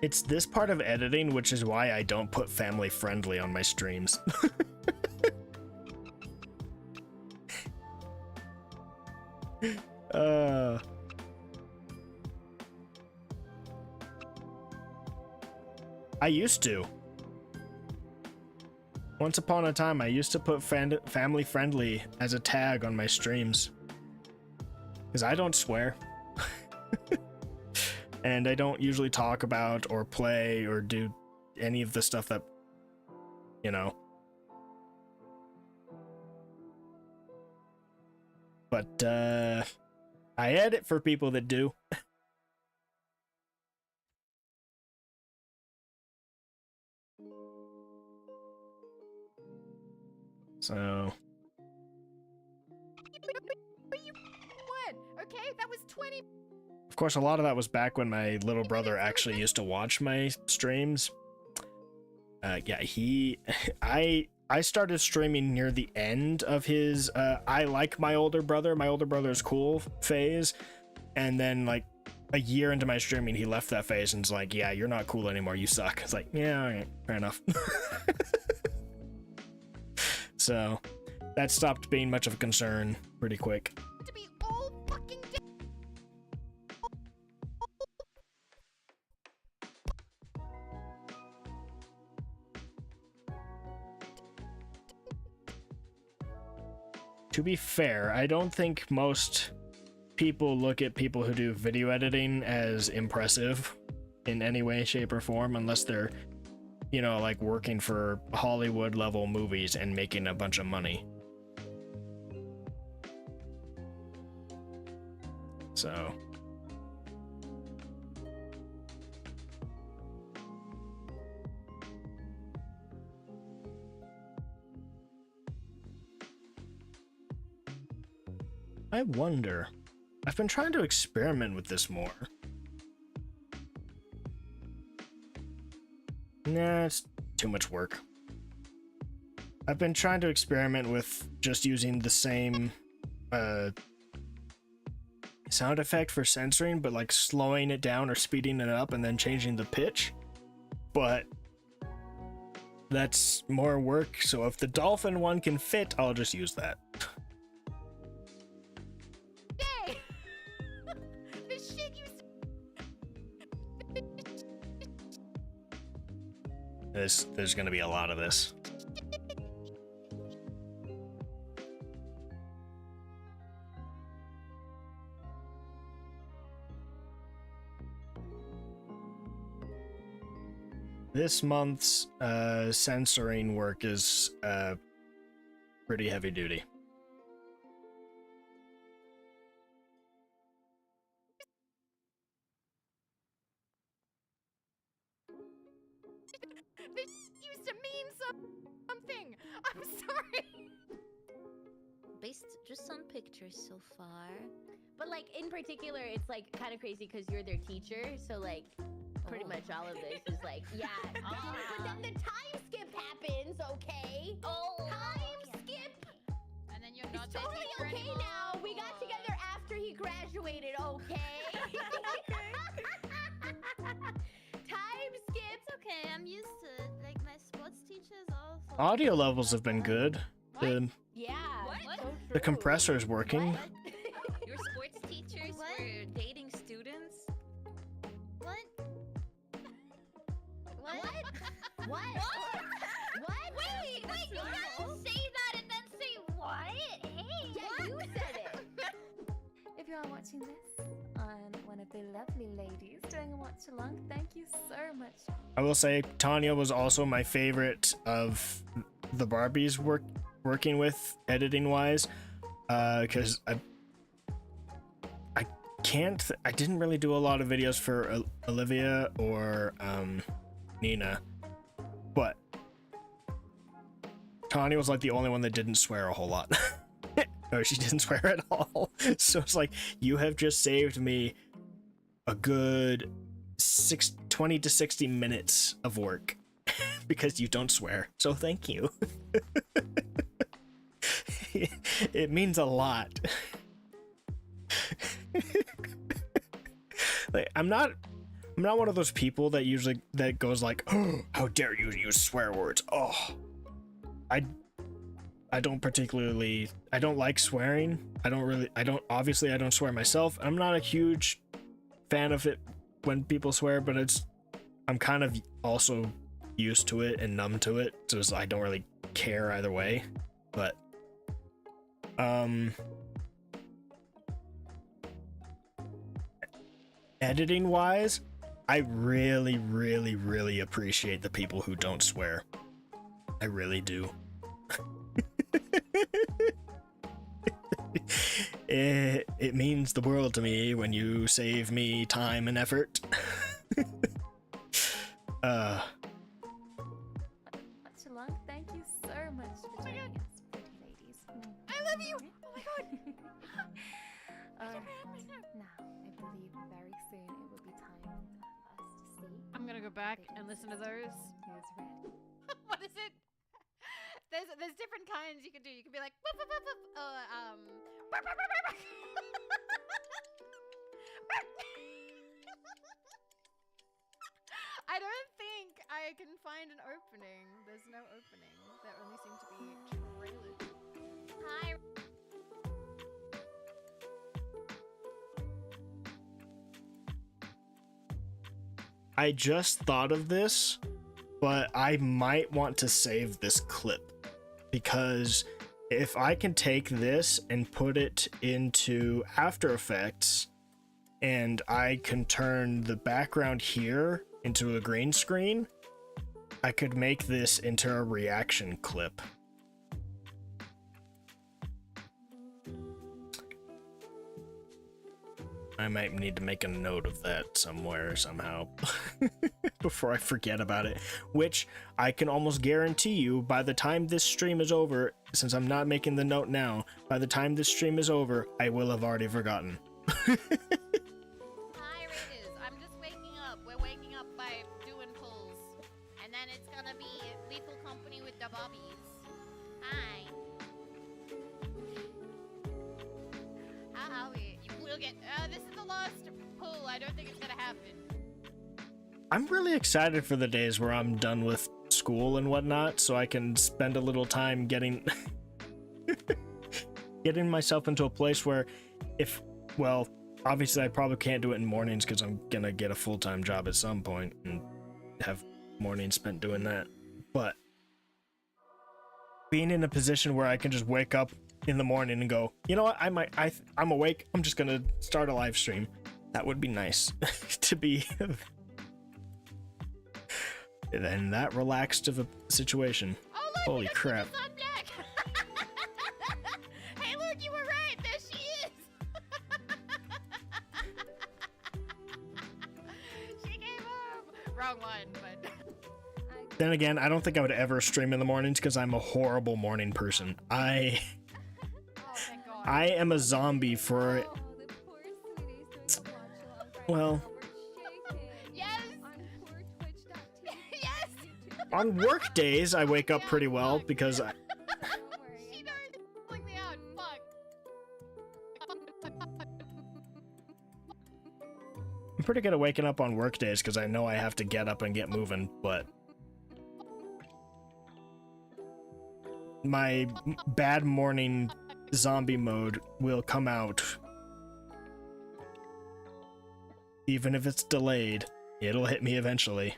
It's this part of editing, which is why I don't put family friendly on my streams. I used to. Once upon a time, I used to put family friendly as a tag on my streams. Because I don't swear. And I don't usually talk about or play or do any of the stuff that, you know. But, I edit for people that do. So What? Okay, that was 20. of course, a lot of that was back when my little brother actually used to watch my streams. Yeah, I started streaming near the end of his I like my older brother's cool phase, and then like a year into my streaming he left that phase and was like, yeah, you're not cool anymore, you suck. It's like, yeah, all right, fair enough. So that stopped being much of a concern pretty quick. To be all fucking To be fair, I don't think most people look at people who do video editing as impressive in any way, shape, or form, unless they're, you know, like working for Hollywood level movies and making a bunch of money. So I wonder. I've been trying to experiment with this more. Nah, it's too much work. I've been trying to experiment with just using the same sound effect for censoring, but like slowing it down or speeding it up and then changing the pitch. But that's more work, so if the dolphin one can fit, I'll just use that. day. The shit you There's gonna be a lot of this. This month's censoring work is pretty heavy duty. This used to mean something. I'm sorry. Based just on pictures so far. But like in particular, it's like kind of crazy because you're their teacher, so like pretty much all of this is like, yeah. But then the time skip happens, okay? Time skip. And then you're It's not their totally teacher okay anymore. now. We got together after he graduated, okay? Time skip. It's okay, I'm used to it. Like my sports teachers also. Audio levels have been good. The Yeah. What? So the true. compressor's working. Your sports teachers were dating students? What? What? What? What? Wait, you gotta say that and then say what? Hey, Yeah, you said it. If you are watching this on one of the lovely ladies doing a watch along, thank you so much. I will say Tanya was also my favorite of the Barbies working with editing wise, because I didn't really do a lot of videos for Olivia or Nina, but Tanya was like the only one that didn't swear a whole lot. Or she didn't swear at all. So it's like, you have just saved me a good 20 to 60 minutes of work because you don't swear. So thank you. It means a lot. Like, I'm not one of those people that goes like, oh, how dare you use swear words. Oh, I don't like swearing. I don't swear myself. I'm not a huge fan of it when people swear, but I'm kind of also used to it and numb to it, so I don't really care either way. But editing wise, I really, really, really appreciate the people who don't swear. I really do. It means the world to me when you save me time and effort. Watch along. Thank you so much for joining us, pretty ladies. I love you. Oh my god. Now, I believe very soon it will be time for us to see. I'm gonna go back and listen to those. Who's ready? What is it? There's different kinds you can do. You can be like, "Wup, wup, wup, wup," bark, bark, bark, bark, bark. Bark. I don't think I can find an opening. There's no opening. There only seem to be trailers. Hi. I just thought of this, but I might want to save this clip because if I can take this and put it into After Effects and I can turn the background here into a green screen, I could make this into a reaction clip. I might need to make a note of that somewhere, somehow, before I forget about it, which I can almost guarantee you by the time this stream is over, since I'm not making the note now, by the time this stream is over, I will have already forgotten. Hi, Raiders. I'm just waking up. We're waking up by doing pulls. And then it's gonna be Lethal Company with the Bobbies. Hi. How are we? We'll get, this is the last pull. I don't think it's gonna happen. I'm really excited for the days where I'm done with school and whatnot, so I can spend a little time getting getting myself into a place where well, obviously I probably can't do it in mornings because I'm gonna get a full-time job at some point and have mornings spent doing that. But being in a position where I can just wake up in the morning and go, you know what, I'm awake, I'm just gonna start a live stream. That would be nice to be in that relaxed of a situation. Oh, look, Holy crap. It's on deck. Hey, look, you were right. There she is. She came home. Wrong one, but. Then again, I don't think I would ever stream in the mornings because I'm a horrible morning person. Oh, thank God. I am a zombie for, Oh, the poor sweeties doing a watch along right well, now. We're shaking. Yes. On poor Twitch.tv. Yes. on work days I wake up pretty well because Don't worry. She knows. Pulling me out. Fuck. I'm pretty good at waking up on work days because I know I have to get up and get moving, but my bad morning zombie mode will come out. Even if it's delayed, it'll hit me eventually.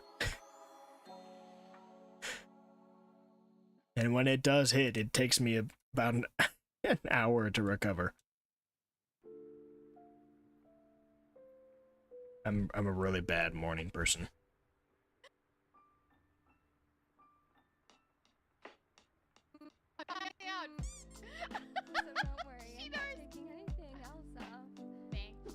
And when it does hit, it takes me about an hour to recover. I'm a really bad morning person. So don't worry. She I'm not knows. taking anything else off. Thanks.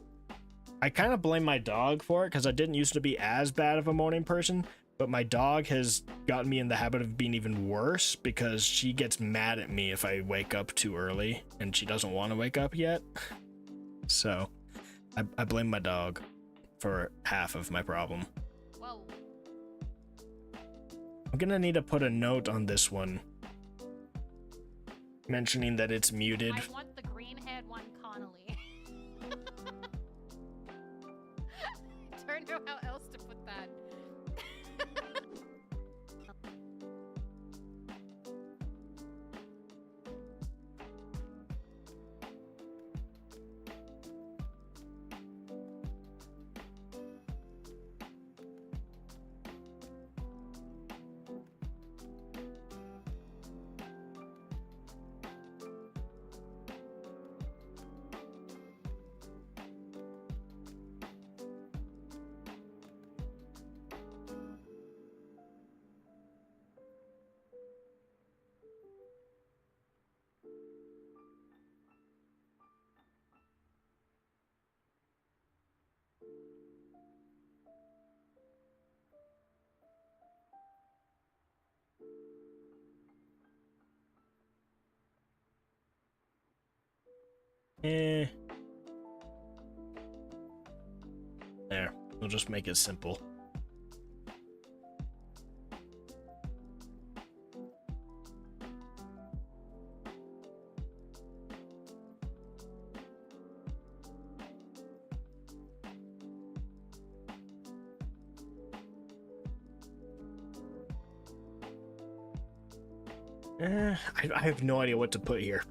I kind of blame my dog for it because I didn't used to be as bad of a morning person, but my dog has gotten me in the habit of being even worse because she gets mad at me if I wake up too early and she doesn't want to wake up yet. So I blame my dog for half of my problem. Whoa. I'm gonna need to put a note on this one mentioning that it's muted. I want the green-haired one, Connolly. Don't know how else to put that. Eh. There. We'll just make it simple. I have no idea what to put here.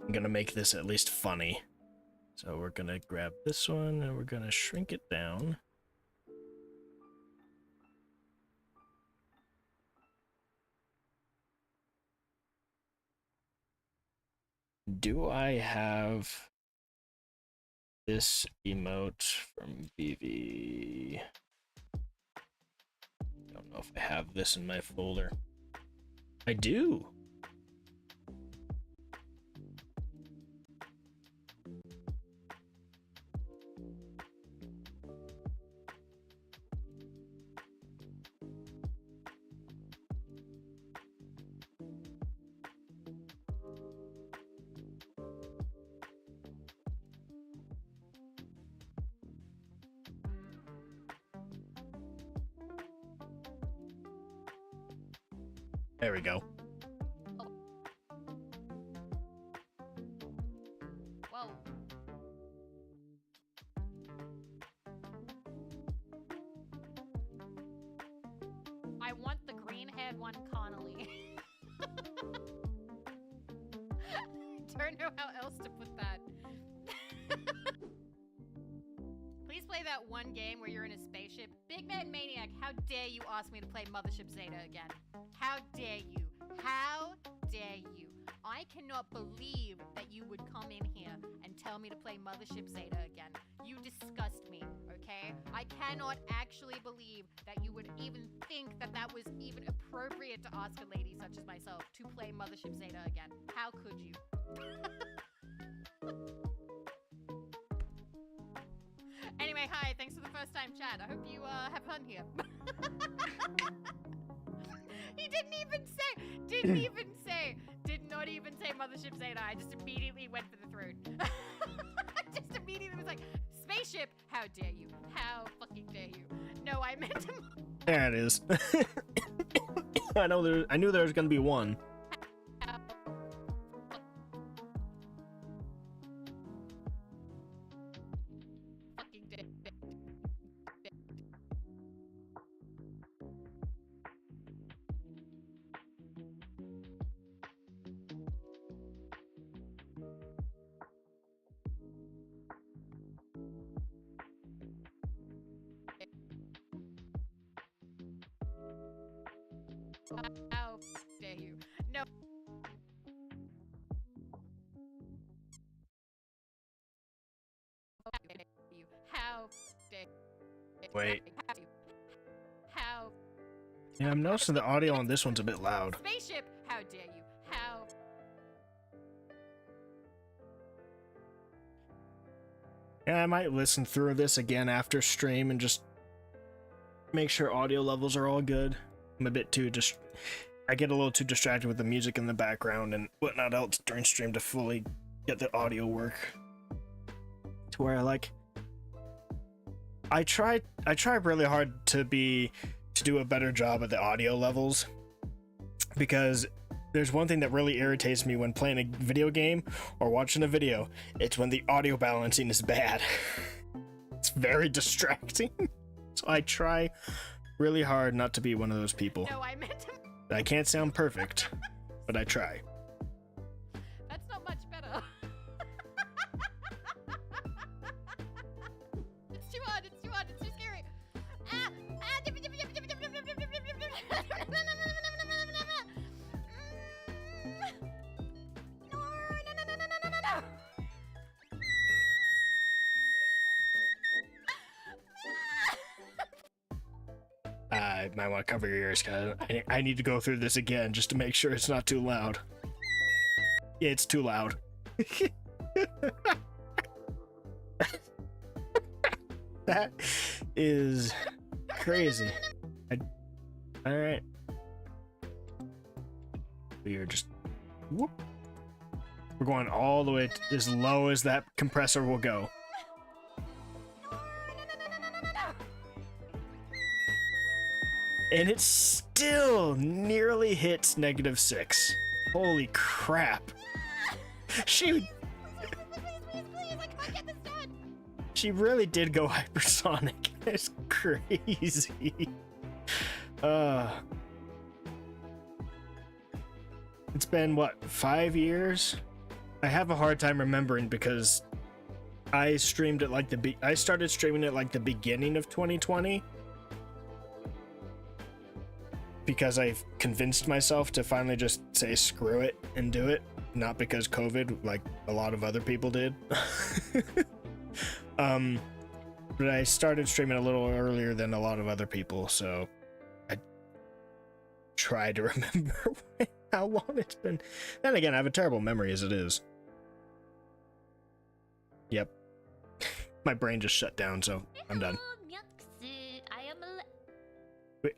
I'm gonna make this at least funny. So we're gonna grab this one and we're gonna shrink it down. Do I have this emote from VV? I don't know if I have this in my folder. I do. There we go. Whoa. I want the green-haired one, Connolly. Don't know how else to put that. Please play that one game where you're in a spaceship. Big Man Maniac, how dare you ask me to play Mothership Zeta again? How dare you? How dare you? I cannot believe that you would come in here and tell me to play Mothership Zeta again. You disgust me, okay? I cannot actually believe that you would even think that that was even appropriate to ask a lady such as myself to play Mothership Zeta again. How could you? Anyway, hi, thanks for the first time chat. I hope you have fun here. He did not even say Mothership Zeta. I just immediately went for the throat. Just immediately was like, spaceship, how dare you? How fucking dare you? No, I meant to. There it is. I knew there was gonna be one. How dare you? No. How dare you? Wait. How? Yeah, I'm noticing the audio on this one's a bit loud. Spaceship, how dare you? How? Yeah, I might listen through this again after stream and just make sure audio levels are all good. I'm a bit too I get a little too distracted with the music in the background and whatnot else during stream to fully get the audio work to where I try really hard to do a better job at the audio levels, because there's one thing that really irritates me when playing a video game or watching a video. It's when the audio balancing is bad. It's very distracting. So I try really hard not to be one of those people. No, I meant to. I can't sound perfect, but I try. That's not much better. It's too hard. It's too hard. It's too scary. might want to cover your ears, cause I need to go through this again just to make sure it's not too loud. Yeah, it's too loud. That is crazy. All right. We are just whoop. We're going all the way to as low as that compressor will go. And it still nearly hits -6. Holy crap. She really did go hypersonic. It's crazy. It's been what, 5 years? I have a hard time remembering because I streamed it like I started streaming it like the beginning of 2020 because I convinced myself to finally just say screw it and do it, not because COVID like a lot of other people did. But I started streaming a little earlier than a lot of other people, so I try to remember how long it's been. Then again, I have a terrible memory as it is. Yep. My brain just shut down, so I'm done.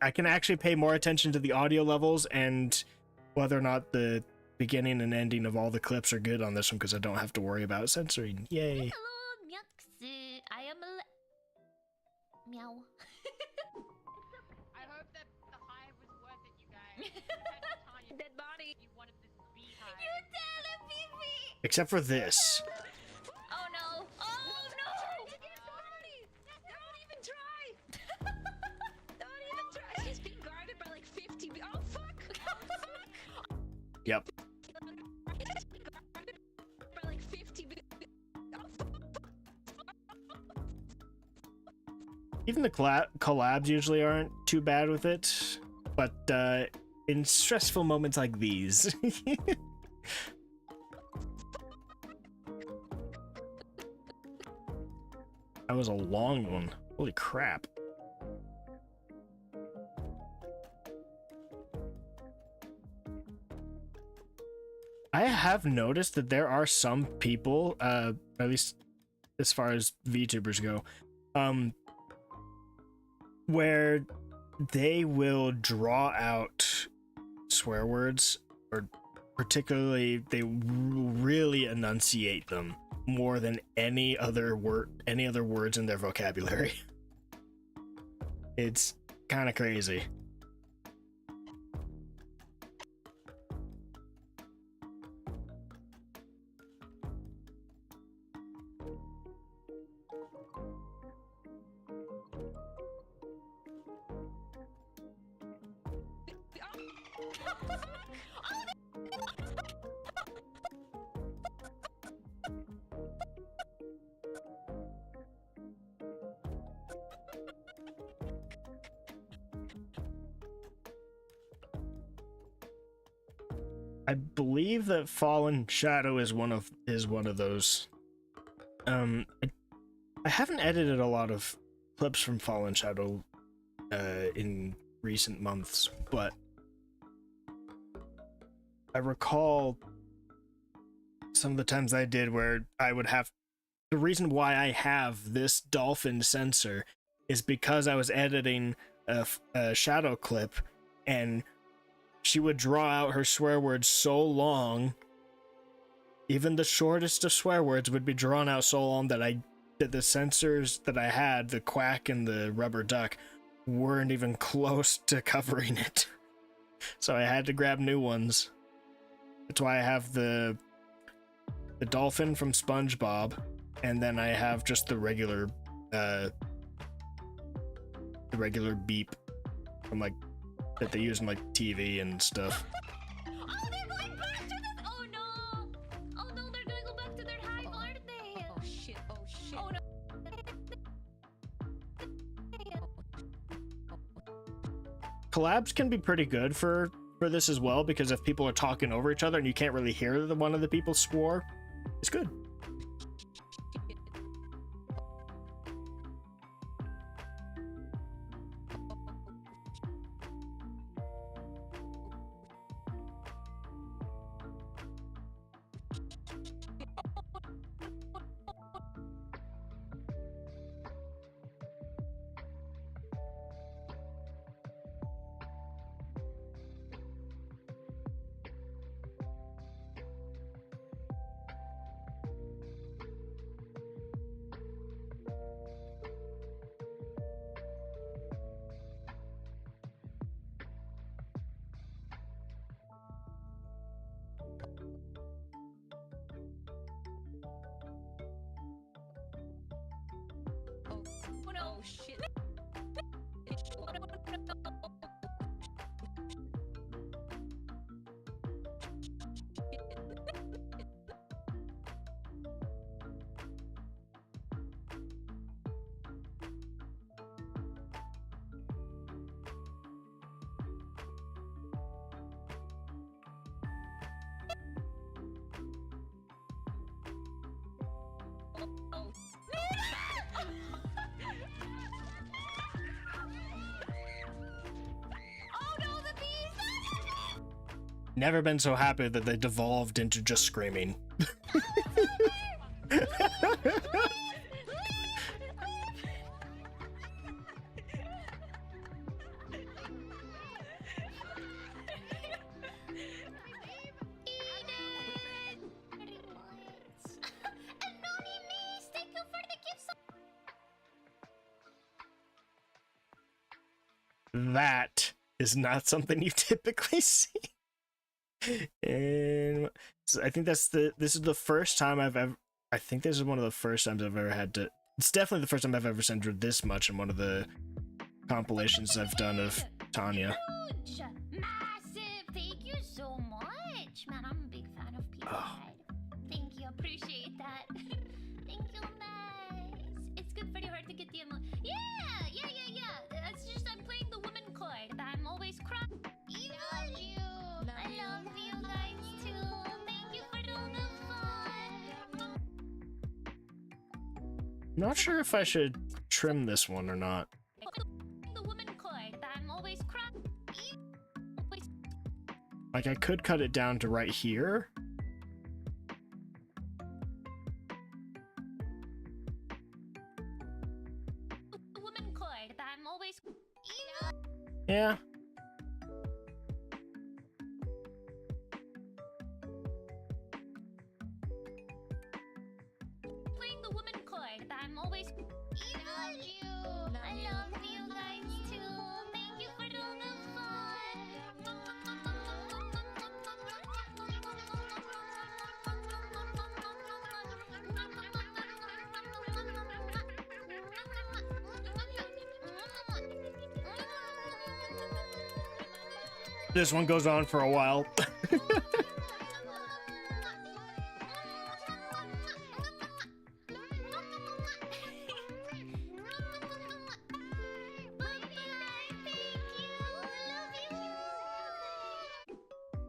I can actually pay more attention to the audio levels and whether or not the beginning and ending of all the clips are good on this one because I don't have to worry about censoring. Yay. I am a meow. I hope that the hive was worth it, you guys. Dead body. You wanted this beehive. You tell him, Fifi. Except for this. Oh no! Oh no! Don't even try! Don't even try! She's being guarded by like 50 oh fuck! Oh fuck! Yep. She's being guarded by like 50 oh fuck! Even the collabs usually aren't too bad with it, but in stressful moments like these. That was a long one. Holy crap. I have noticed that there are some people, at least as far as VTubers go, where they will draw out swear words, or particularly they really enunciate them more than any other words in their vocabulary. It's kind of crazy. I believe that Fallen Shadow is one of those. I haven't edited a lot of clips from Fallen Shadow in recent months, but I recall some of the times I did where I would have the reason why I have this dolphin sensor is because I was editing a shadow clip and she would draw out her swear words so long, even the shortest of swear words would be drawn out so long that the sensors that I had, the quack and the rubber duck, weren't even close to covering it. So I had to grab new ones. That's why I have the dolphin from SpongeBob, and then I have just the regular beep from like that they use in like TV and stuff. Oh, they're going back to the. Oh no! Oh no, they're gonna go back to their hive, aren't they? Oh shit! Oh shit! Oh no! Collabs can be pretty good for this as well, because if people are talking over each other and you can't really hear one of the people swore, it's good. Oh shit. Never been so happy that they devolved into just screaming. That is not something you typically see. And so I think this is the first time I think this is one of the first times I've ever had to, it's definitely the first time I've ever censored this much in one of the compilations I've done of Tanya. Huge! Massive! Thank you so much! Man, I'm a big fan of People Head. Thank you, appreciate that. Thank you, nice. It's good for your heart to get the emo. Yeah! It's just I'm playing the woman card, but I'm always crying. Love you! I love you guys too. Thank you for all the fun. Not sure if I should trim this one or not. The woman card, but I'm always crying. Like I could cut it down to right here. The woman card, but I'm always. Yeah. Playing the woman card, but I'm always. Love you! I love you guys too. Thank you for all the This one goes on for a while.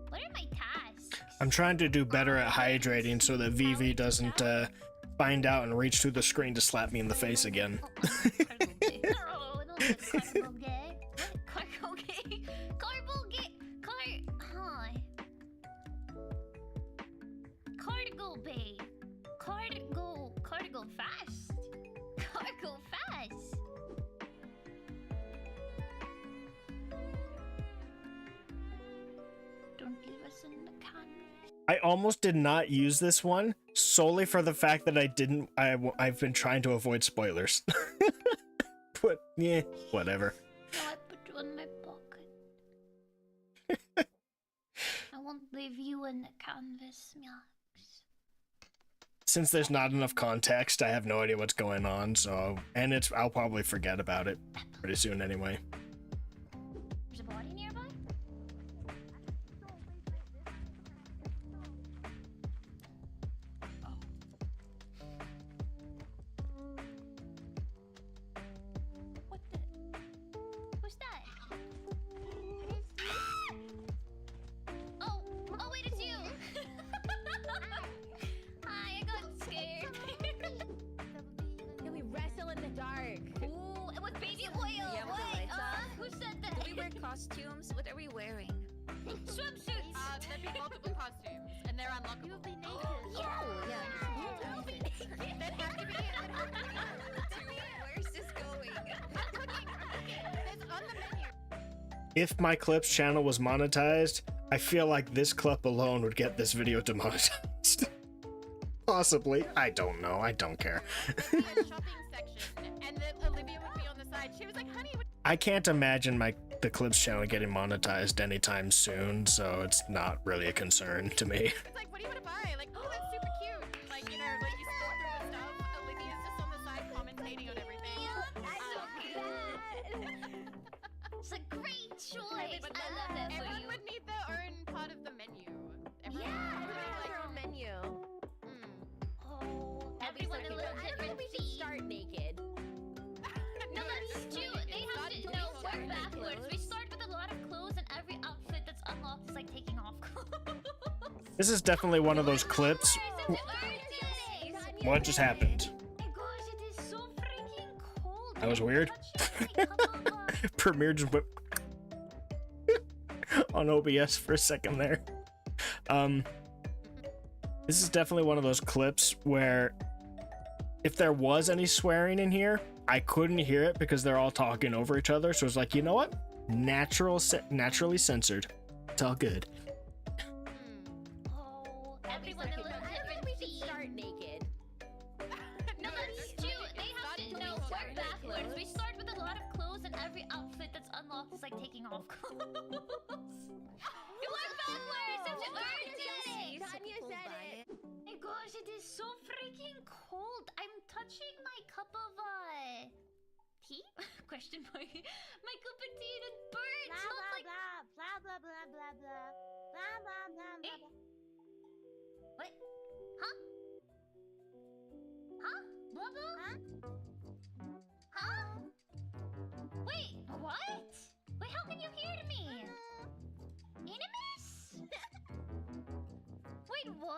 What are my tasks? I'm trying to do better at hydrating so that Vivi doesn't find out and reach through the screen to slap me in the face again. Cargo bay. Cargo fast. Cargo fast. Don't leave us in the canvas. I almost did not use this one solely for the fact that I've been trying to avoid spoilers. But yeah, whatever. No, I put you in my pocket. I won't leave you in the canvas, Max. Since there's not enough context, I have no idea what's going on, so I'll probably forget about it pretty soon anyway. There's a body nearby? What the? Who's that? Oh wait, it's you! Hi, I got scared. Can we wrestle in the dark? Ooh, and with baby oil! Yeah, with the What? lights on. Who said that? Do we wear costumes? What are we wearing? Swimsuits! There'd be multiple costumes, and they're unlockable. You'll be naked. They'd have to be. Where's this going? It's on the menu. If my clips channel was monetized, I feel like this clip alone would get this video demonetized. Possibly. I don't know. I don't care. There'd be a shopping section, and then Olivia would be on the side. She was like, "Honey, what?" I can't imagine the clips channel getting monetized anytime soon, so it's not really a concern to me. It's like, what do you want to buy? Like, oh, that's super cute. Like, you know, like you scroll through the stuff. Olivia's just on the side commentating on everything. This is definitely one of those clips. What just happened? Oh my gosh, it is so freaking cold. That was weird. Premiere just went on OBS for a second there. This is definitely one of those clips where if there was any swearing in here, I couldn't hear it because they're all talking over each other. So it's like, you know what? Naturally censored. It's all good. Oh, everyone a little I don't different think we should theme. start naked. No, that's true. They have to no work backwards. We start with a lot of clothes, and every outfit that's unlocked is like taking off clothes. You work backwards. It's urgent. Tanya said it. My gosh, it is so freaking cold. I'm touching my cup of tea? Question mark. My cup of tea and it burns. Blah, Not blah, like blah, blah, blah, blah, blah, blah, blah, blah, blah, Eh? blah. what? Huh? Huh? Blah blah? Huh? Wait, what? Wait, how can you hear me? Enemies? Wait, what?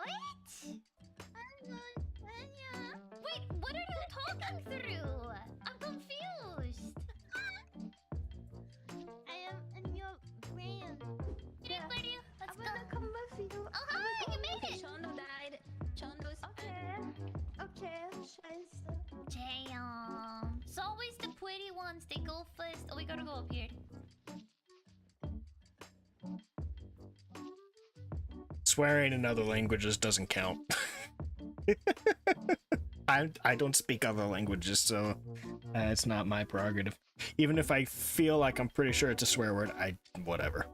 Wait, what are you talking through? I'm confused. I am in your brain. Anybody? Let's go. come with you. Oh, hi, you made it. Chondo died. Chondo's Okay, scheiße. Damn. It's always the pretty ones. They go first. Oh, we gotta go up here. Swearing in other languages doesn't count. I don't speak other languages, so it's not my prerogative. Even if I feel like I'm pretty sure it's a swear word, whatever.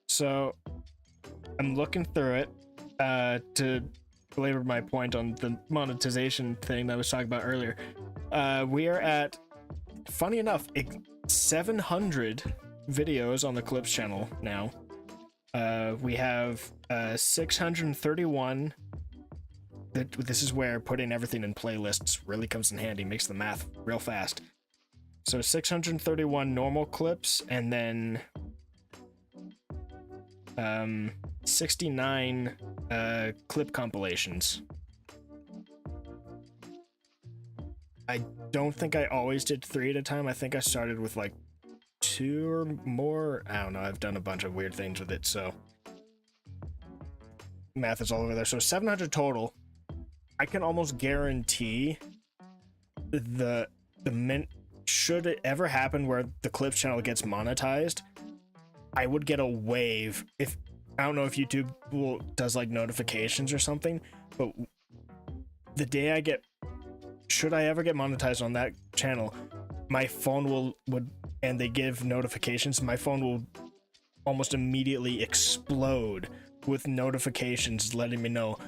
So I'm looking through it to belabor my point on the monetization thing that I was talking about earlier. We are at, funny enough, 700 videos on the Clips channel now. We have 631. This is where putting everything in playlists really comes in handy, makes the math real fast. So 631 normal clips, and then 69 clip compilations. I don't think I always did 3 at a time. I think I started with like 2 or more. I don't know. I've done a bunch of weird things with it, so math is all over there. So 700 total. I can almost guarantee the should it ever happen where the Clips channel gets monetized, I would get a wave. If I don't know if YouTube does like notifications or something, but the day should I ever get monetized on that channel, my phone would and they give notifications, my phone will almost immediately explode with notifications letting me know,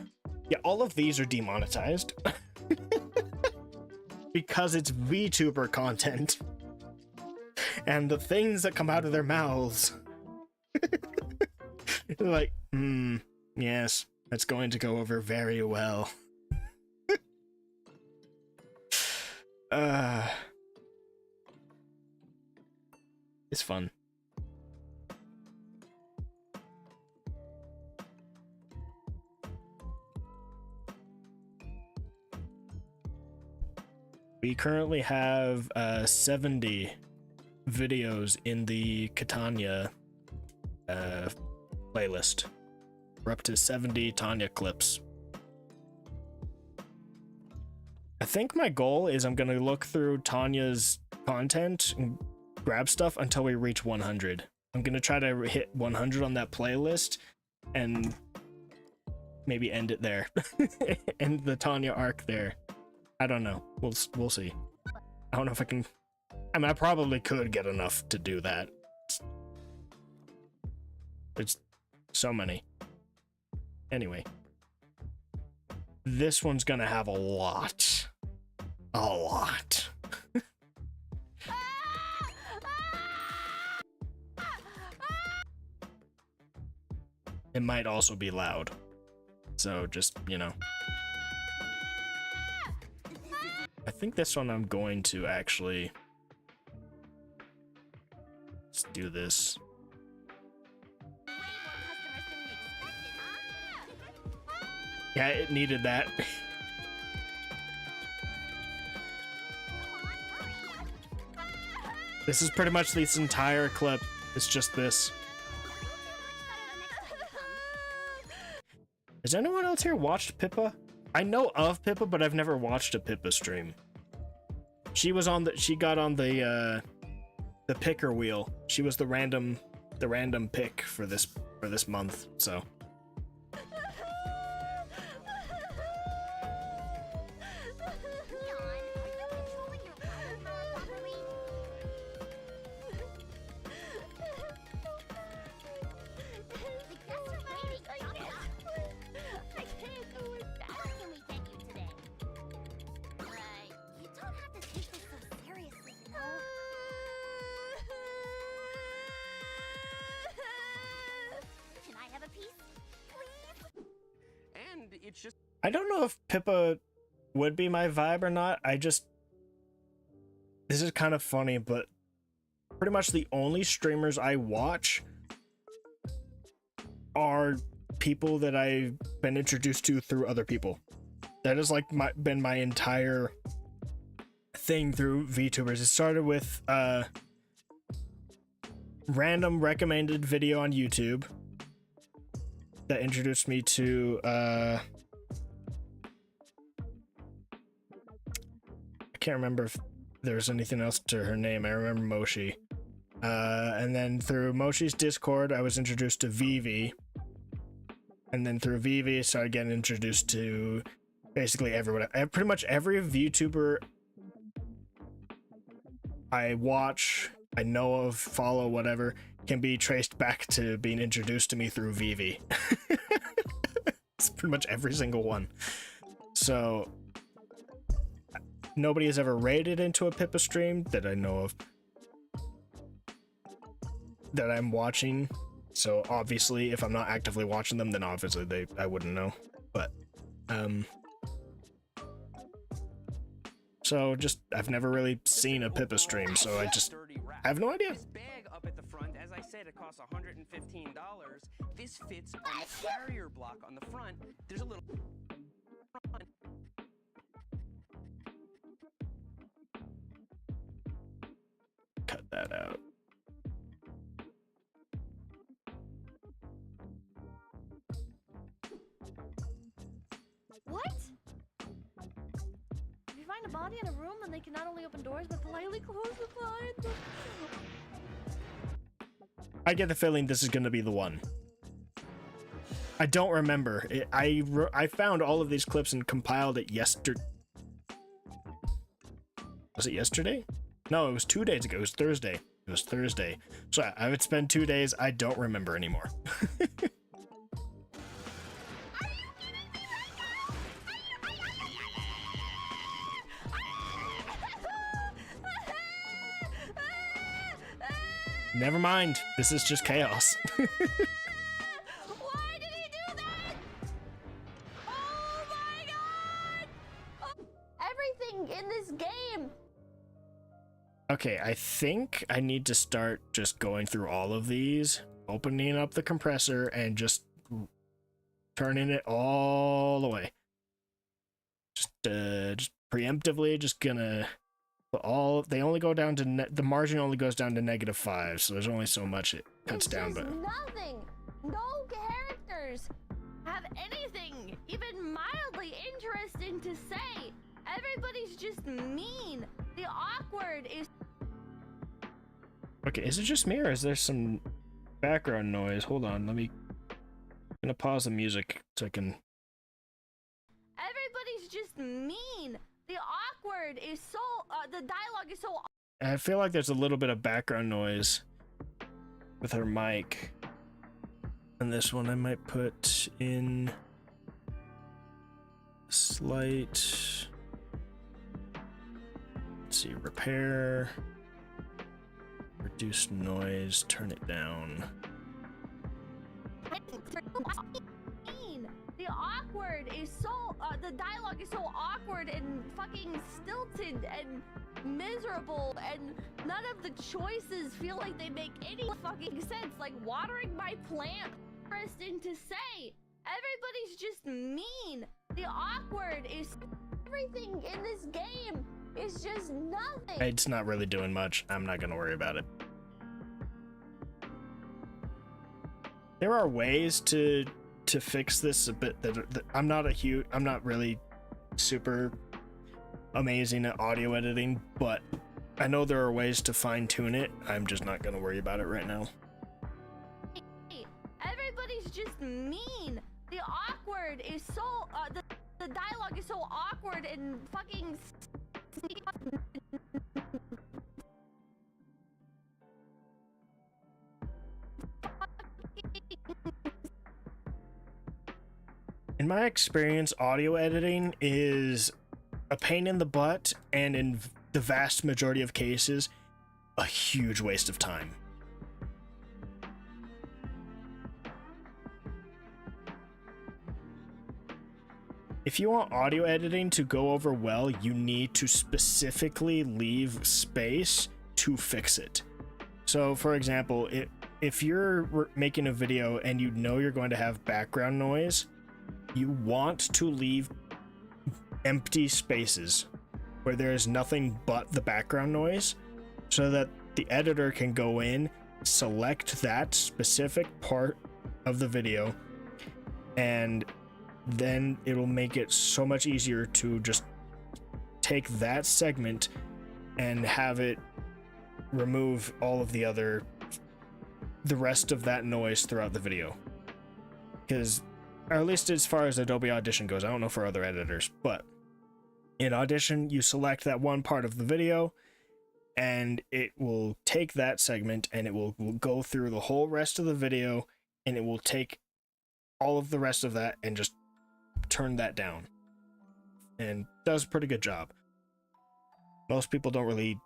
yeah, all of these are demonetized because it's VTuber content and the things that come out of their mouths. Like, yes, that's going to go over very well. It's fun. We currently have 70 videos in the Catania playlist. We're up to 70 Tanya clips. I think my goal is I'm gonna look through Tanya's content and grab stuff until we reach 100. I'm gonna try to hit 100 on that playlist and maybe end it there. End the Tanya arc there. I don't know. We'll see. I don't know if I can. I mean, I probably could get enough to do that. It's so many. Anyway, this one's gonna have a lot. A lot. It might also be loud. So just, you know. I think this one I'm going to actually Let's do this. Way more customers than we expected, huh? Yeah, it needed that. This is pretty much this entire clip. It's just this. Has anyone else here watched Pippa? I know of Pippa, but I've never watched a Pippa stream. She was on the. She got on the picker wheel. She was the random pick for this month. So. I don't know if Pippa would be my vibe or not. This is kind of funny, but pretty much the only streamers I watch are people that I've been introduced to through other people. That has like been my entire thing through VTubers. It started with random recommended video on YouTube that introduced me to I can't remember if there's anything else to her name. I remember Moshi. And then through Moshi's Discord, I was introduced to Vivi. And then through Vivi, I started getting introduced to basically everyone. Pretty much every VTuber I watch, I know of, follow, whatever, can be traced back to being introduced to me through Vivi. It's pretty much every single one. So nobody has ever raided into a Pippa stream that I know of that I'm watching. So obviously, if I'm not actively watching them, then obviously I wouldn't know. But so just I've never really seen a Pippa stream, so I have no idea. This bag up at the front, as I said, it costs $115. This fits on the carrier block on the front. There's a little front. Cut that out. What? If you find a body in a room, then they can not only open doors, but politely close the blinds. I get the feeling this is going to be the one. I don't remember. I found all of these clips and compiled it yesterday. Was it yesterday? No, it was 2 days ago. It was Thursday. It was Thursday. So I would spend 2 days. I don't remember anymore. Never mind. This is just chaos. Why did he do that? Oh my god! Oh, everything in this game. Okay, I think I need to start just going through all of these, opening up the compressor, and just turning it all the way. Just preemptively, just gonna put all. They only go down to the margin only goes down to -5, so there's only so much it cuts down. But nothing. No characters have anything even mildly interesting to say. Everybody's just mean. The awkward is. okay, is it just me or is there some background noise? Hold on, I'm gonna pause the music so I can. Everybody's just mean. The awkward is so. The dialogue is so. I feel like there's a little bit of background noise with her mic. And this one I might put in slight. Let's see, repair, reduce noise, turn it down. Mean. the awkward is so, the dialogue is so awkward and fucking stilted and miserable, and none of the choices feel like they make any fucking sense. Like watering my plant, interesting to say. Everybody's just mean. The awkward is everything in this game is just nothing. It's not really doing much. I'm not gonna worry about it. There are ways to fix this a bit. That I'm not really super amazing at audio editing, but I know there are ways to fine tune it. I'm just not gonna worry about it right now. Everybody's just mean. The awkward is so, the dialogue is so awkward and fucking In my experience, audio editing is a pain in the butt, and in the vast majority of cases, a huge waste of time. If you want audio editing to go over well, you need to specifically leave space to fix it. So, for example, if you're making a video and you know you're going to have background noise, you want to leave empty spaces where there is nothing but the background noise, so that the editor can go in, select that specific part of the video, and then it'll make it so much easier to just take that segment and have it remove all of the rest of that noise throughout the video. Because, or at least as far as Adobe Audition goes, I don't know for other editors, but in Audition, you select that one part of the video, and it will take that segment and it will go through the whole rest of the video, and it will take all of the rest of that and just turn that down, and does a pretty good job. Most people don't really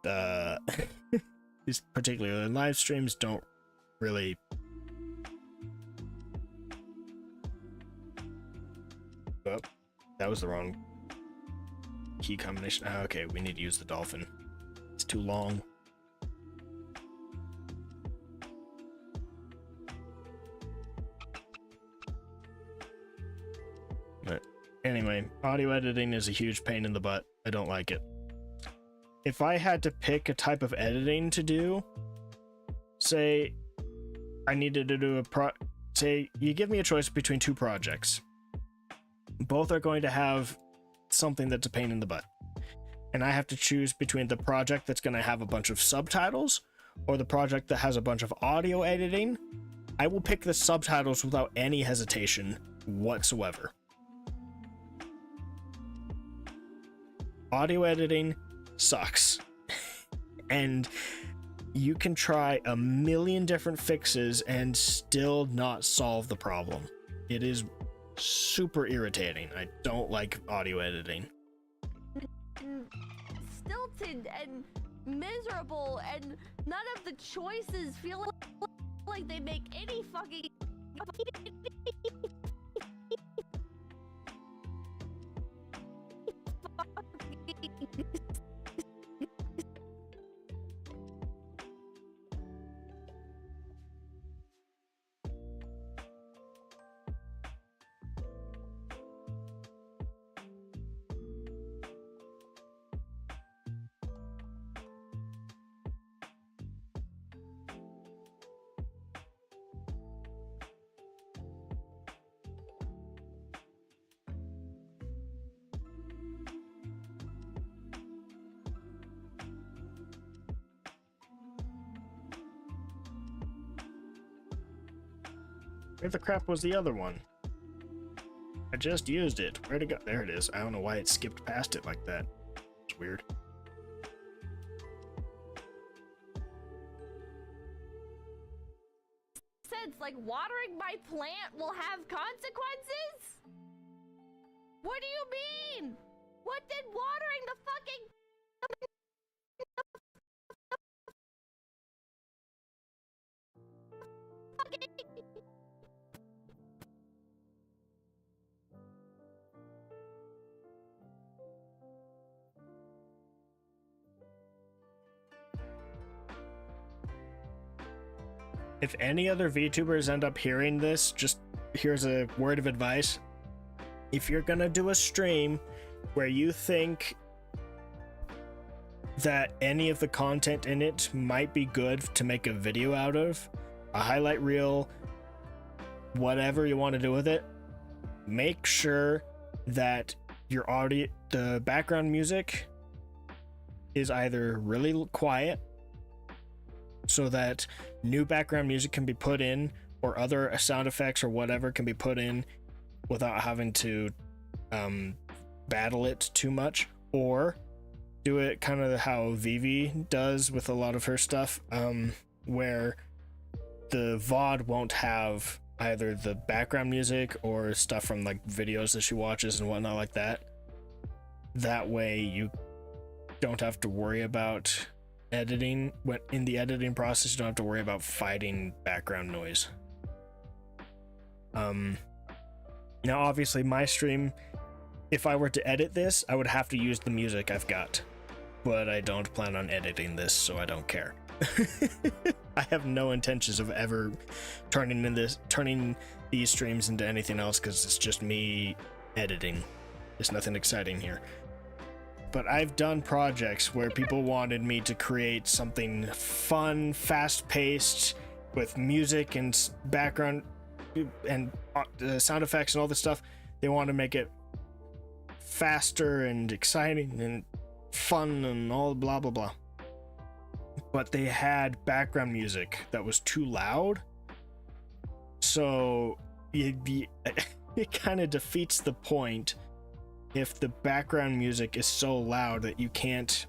particularly in live streams, don't really that was the wrong key combination. Okay, we need to use the dolphin. It's too long. But anyway, audio editing is a huge pain in the butt. I don't like it. If I had to pick a type of editing to do, say I needed to do say you give me a choice between two projects. Both are going to have something that's a pain in the butt. And I have to choose between the project that's going to have a bunch of subtitles or the project that has a bunch of audio editing. I will pick the subtitles without any hesitation whatsoever. Audio editing sucks. And you can try a million different fixes and still not solve the problem. It is super irritating. I don't like audio editing. Stilted and miserable, and none of the choices feel like they make any fucking Where the crap was the other one? I just used it. Where'd it go? There it is. I don't know why it skipped past it like that. It's weird. sense. Like watering my plant will have consequences? What do you mean? What did watering the fucking if any other VTubers end up hearing this, just here's a word of advice. If you're gonna do a stream where you think that any of the content in it might be good to make a video out of, a highlight reel, whatever you want to do with it, make sure that your audio, the background music is either really quiet so that new background music can be put in, or other sound effects or whatever can be put in without having to battle it too much, or do it kind of how Vivi does with a lot of her stuff, where the VOD won't have either the background music or stuff from like videos that she watches and whatnot like that. That way you don't have to worry about editing. When in the editing process, you don't have to worry about fighting background noise. Now obviously my stream, if I were to edit this, I would have to use the music I've got, but I don't plan on editing this, so I don't care. I have no intentions of ever turning these streams into anything else, because it's just me editing. There's nothing exciting here. But I've done projects where people wanted me to create something fun, fast-paced, with music and background and sound effects and all this stuff. They want to make it faster and exciting and fun and all blah blah blah, but they had background music that was too loud, so it kind of defeats the point if the background music is so loud that you can't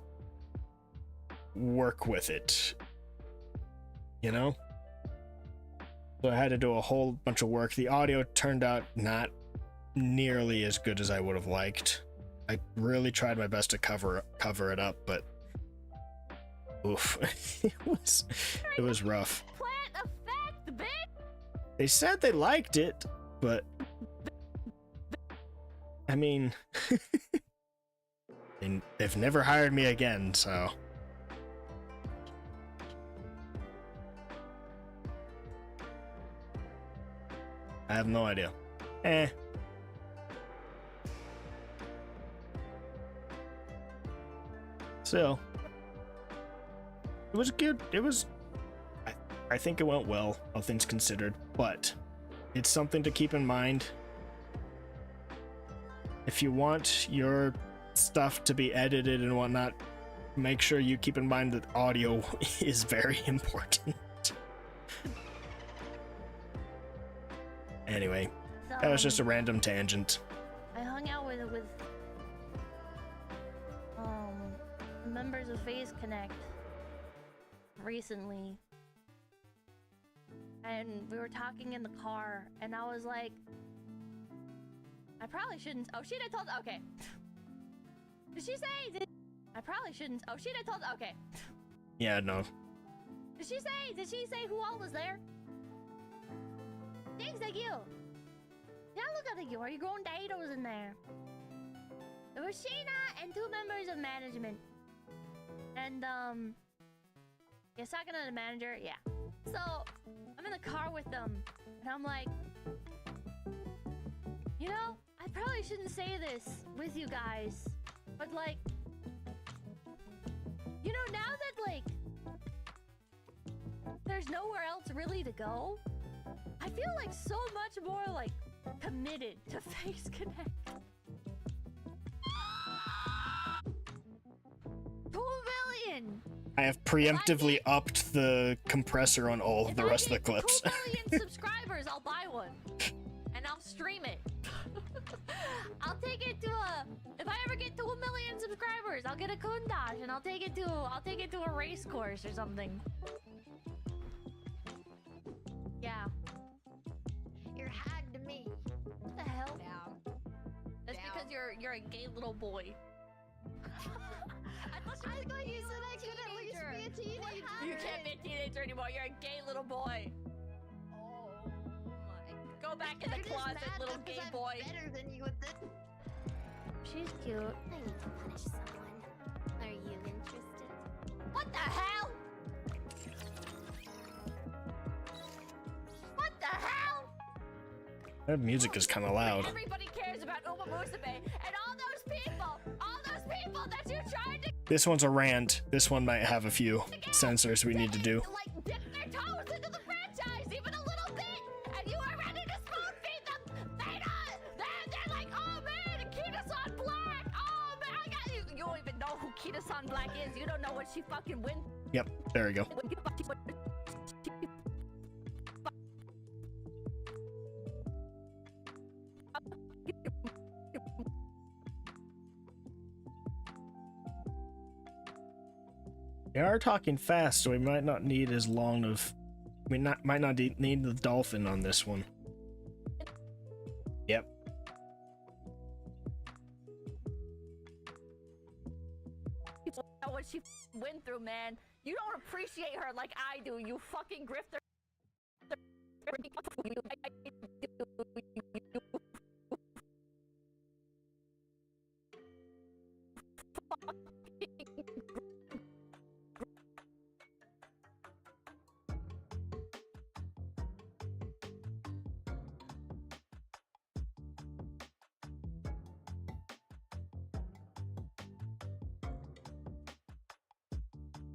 work with it, you know? So I had to do a whole bunch of work. The audio turned out not nearly as good as I would have liked. I really tried my best to cover it up, but oof, it was rough. Plant effect, bitch. They said they liked it, but I mean, they've never hired me again, so. I have no idea. Still, it was good. It was, I think it went well, all things considered, but it's something to keep in mind. If you want your stuff to be edited and whatnot, make sure you keep in mind that audio is very important. Anyway, that was just a random tangent. I hung out with members of FaZe Connect recently, and we were talking in the car, and I was like, I probably shouldn't. Oh shit! I told. Okay. Did she say? I probably shouldn't. Oh shit! I told. Okay. Yeah, no. Did she say? Did she say who all was there? Thanks, thank you. Yeah, look at you. Are you growing potatoes in there? It was Sheena and 2 members of management. And yeah, talking to the manager. Yeah. So I'm in the car with them, and I'm like, you know, I probably shouldn't say this with you guys, but like, you know, now that like there's nowhere else really to go, I feel like so much more like committed to FaZe Connect. 2 million! I have preemptively upped the compressor on all of the rest of the clips. 2 million subscribers, I'll buy one. And I'll stream it. I'll take it to if I ever get 2 million subscribers, I'll get a Countach and I'll take it to a race course or something. Yeah. You're hag to me. What the hell? Down. That's Down. because you're a gay little boy. I thought you said I could at least be a teenager. You can't be a teenager anymore. You're a gay little boy. Oh my. Go back in the closet, little gay boy. Better than you with this. She's cute. I need to punish someone. Are you interested? What the hell? That music is kind of loud. Everybody cares about Uma Musume and all those people that you tried to This one's a rant. This one might have a few censors we need to do. like dip their toes into the franchise even a little bit, and you are ready to spoon feed them. They're like, oh man, Kita-san Black. Oh man, I got you. You don't even know who Kita-san Black is. You don't know what she fucking went. Yep, there we go. We are talking fast, so we might not need as long of... might not need the dolphin on this one. Yep. You don't know what she went through, man. You don't appreciate her like I do, you fucking grifter.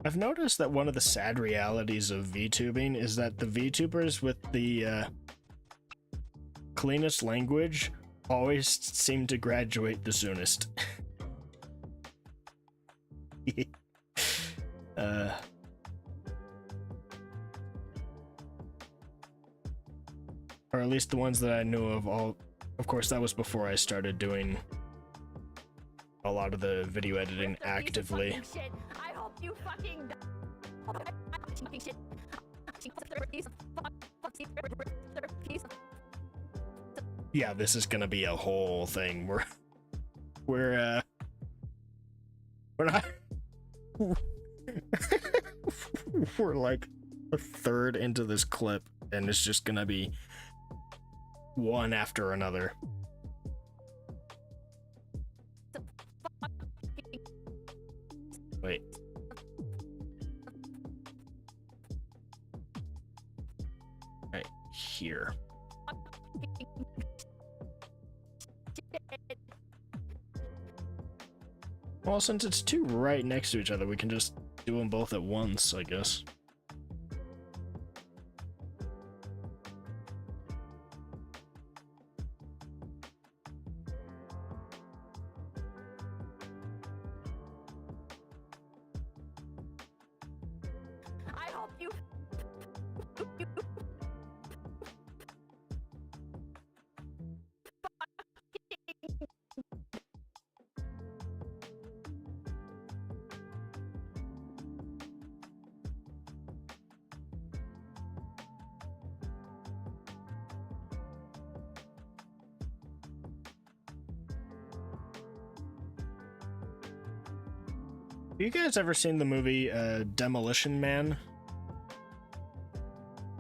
I've noticed that one of the sad realities of VTubing is that the VTubers with the cleanest language always seem to graduate the soonest. Or at least the ones that I knew of. Of course, that was before I started doing a lot of the video editing actively. I hope you fucking Yeah, this is gonna be a whole thing. We're not we're like a third into this clip, and it's just gonna be one after another. Wait. Right here. Well, since it's two right next to each other, we can just do them both at once, I guess. I hope you Have you guys ever seen the movie Demolition Man?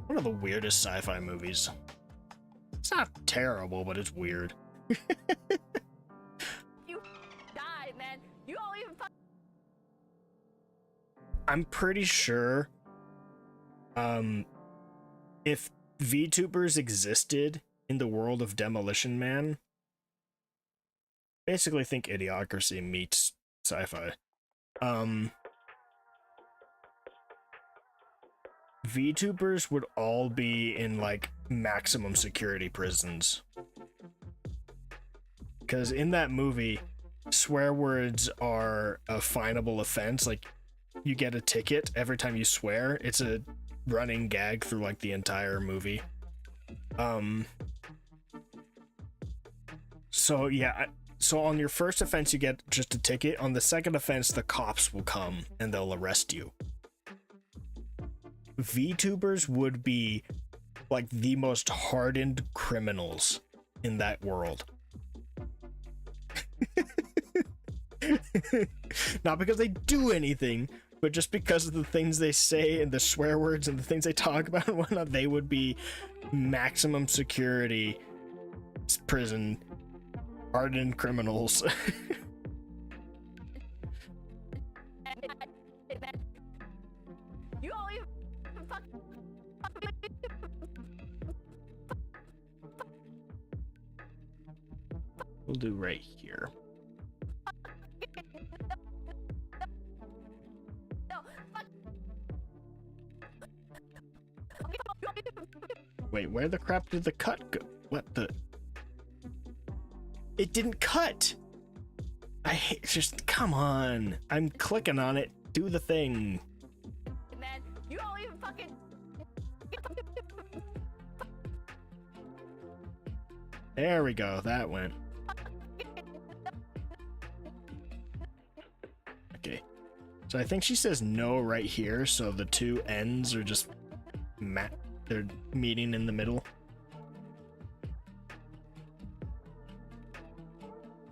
One of the weirdest sci-fi movies. It's not terrible, but it's weird. you die, man. You don't even I'm pretty sure if VTubers existed in the world of Demolition Man, basically think Idiocracy meets sci-fi. VTubers would all be in like maximum security prisons. Because in that movie, swear words are a finable offense. Like, you get a ticket every time you swear. It's a running gag through like the entire movie. So yeah, so on your first offense you get just a ticket. On the second offense, the cops will come and they'll arrest you. VTubers would be like the most hardened criminals in that world. Not because they do anything, but just because of the things they say and the swear words and the things they talk about and whatnot. They would be maximum security prison hardened criminals. you don't even do right here. Wait, where the crap did the cut go? What the? It didn't cut! I hate, just, come on. I'm clicking on it. Do the thing. Man, you don't even fucking. There we go, that went. Okay. So I think she says no right here, so the two ends are just they're meeting in the middle.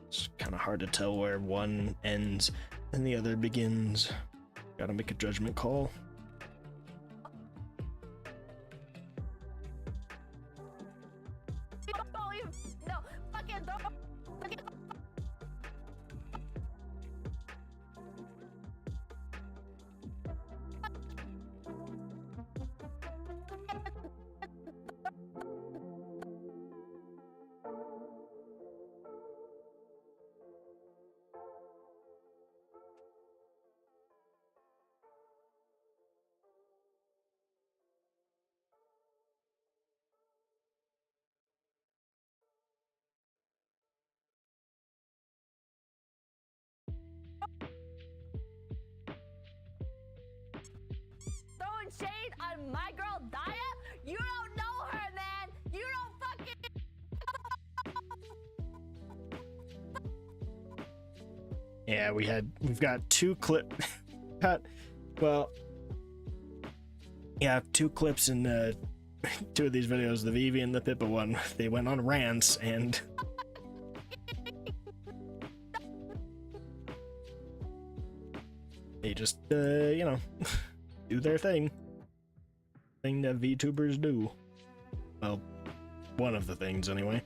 It's kind of hard to tell where one ends and the other begins. Gotta make a judgment call. No, fucking don't. Throwing shade on my girl Daya? You don't know her, man. You don't fucking. Yeah, we've got two two clips in two of these videos, the Vivi and the Pippa one. They went on rants and they just you know, do their thing that VTubers do. Well, one of the things anyway.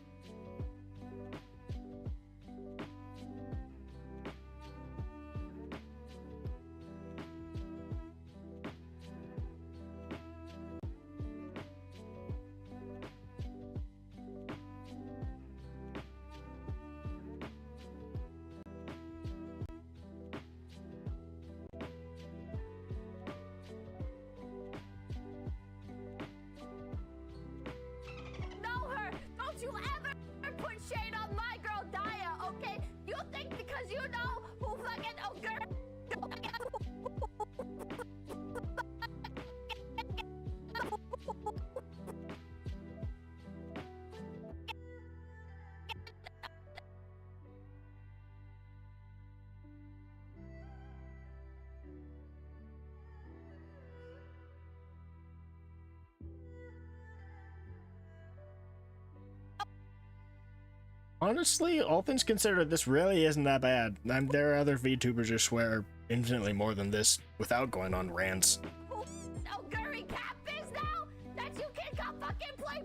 Know her. Don't you ever put shade on my girl Daya, okay? You think because you know who fucking Honestly, all things considered, this really isn't that bad. There are other VTubers who swear infinitely more than this without going on rants. Gurry cap is now that you can come fucking play.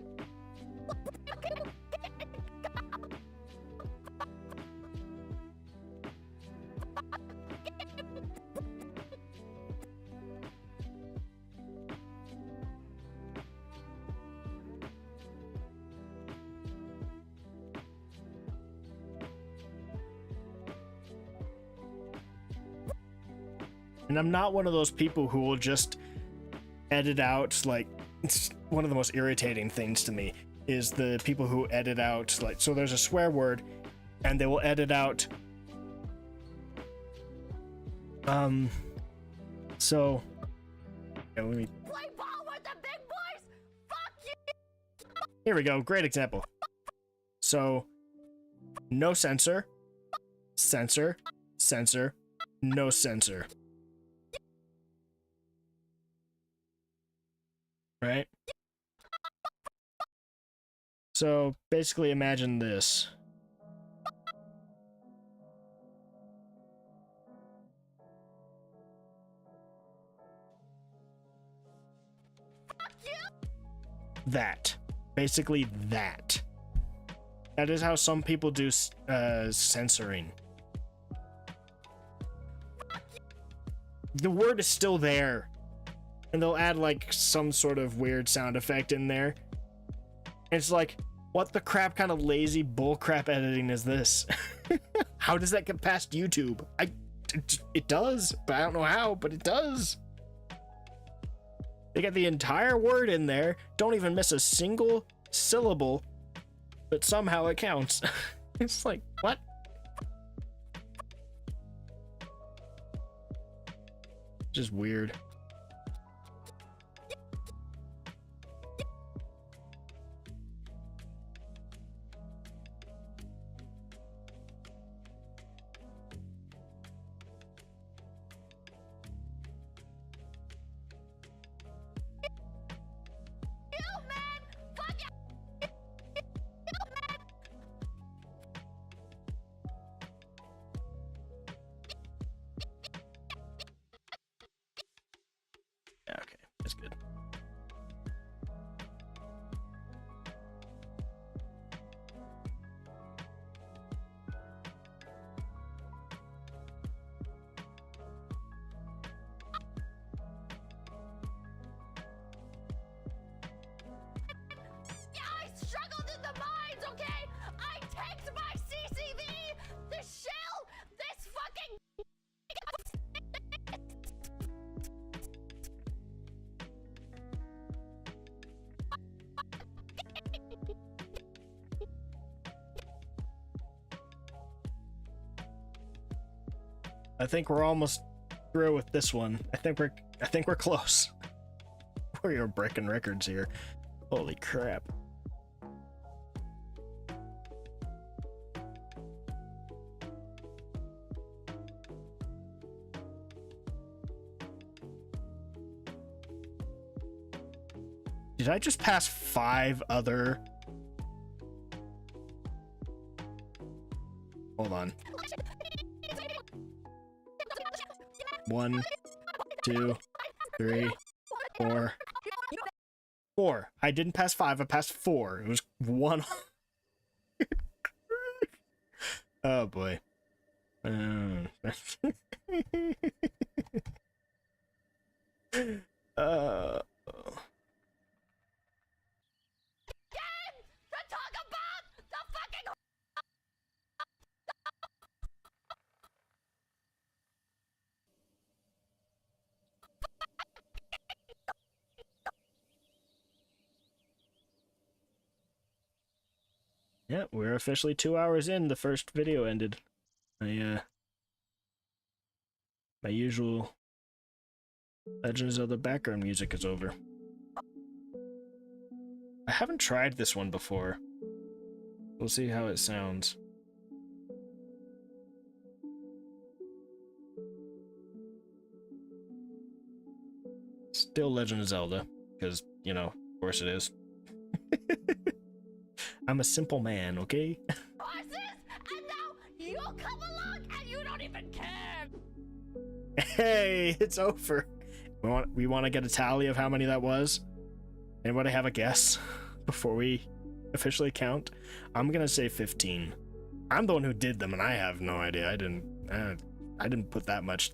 And I'm not one of those people who will just edit out, like, it's one of the most irritating things to me is the people who edit out, like, so there's a swear word and they will edit out so yeah, let me Play ball with the big boys. Fuck you. here we go, great example. So no censor, censor, censor, no censor. Right? So basically imagine this. That. Basically that. That is how some people do censoring. The word is still there. And they'll add like some sort of weird sound effect in there. And it's like, What the crap kind of lazy bullcrap editing is this? How does that get past YouTube? It does, but I don't know how, but it does. They get the entire word in there, don't even miss a single syllable, but somehow it counts. It's like, what? Just weird. Yeah, okay, that's good. I struggled in the mines, okay? I tanked my CCV! The shell! This fucking... I think we're almost through with this one. I think we're close. We are breaking records here. Holy crap. Did I just pass 5 other? Hold on. 1, 2, 3, 4. 4. I didn't pass 5, I passed 4. It was 1. Oh boy. To talk about the fucking... Yeah, we're officially 2 hours in. The first video ended. My usual Legends of the background music is over. I haven't tried this one before. We'll see how it sounds. Still Legend of Zelda, because, you know, of course it is. I'm a simple man, okay? Horses, and now you come along and you don't even care! Hey, it's over. We want to get a tally of how many that was? Anybody have a guess before we officially count? I'm gonna say 15. I'm the one who did them, and I have no idea. I didn't put that much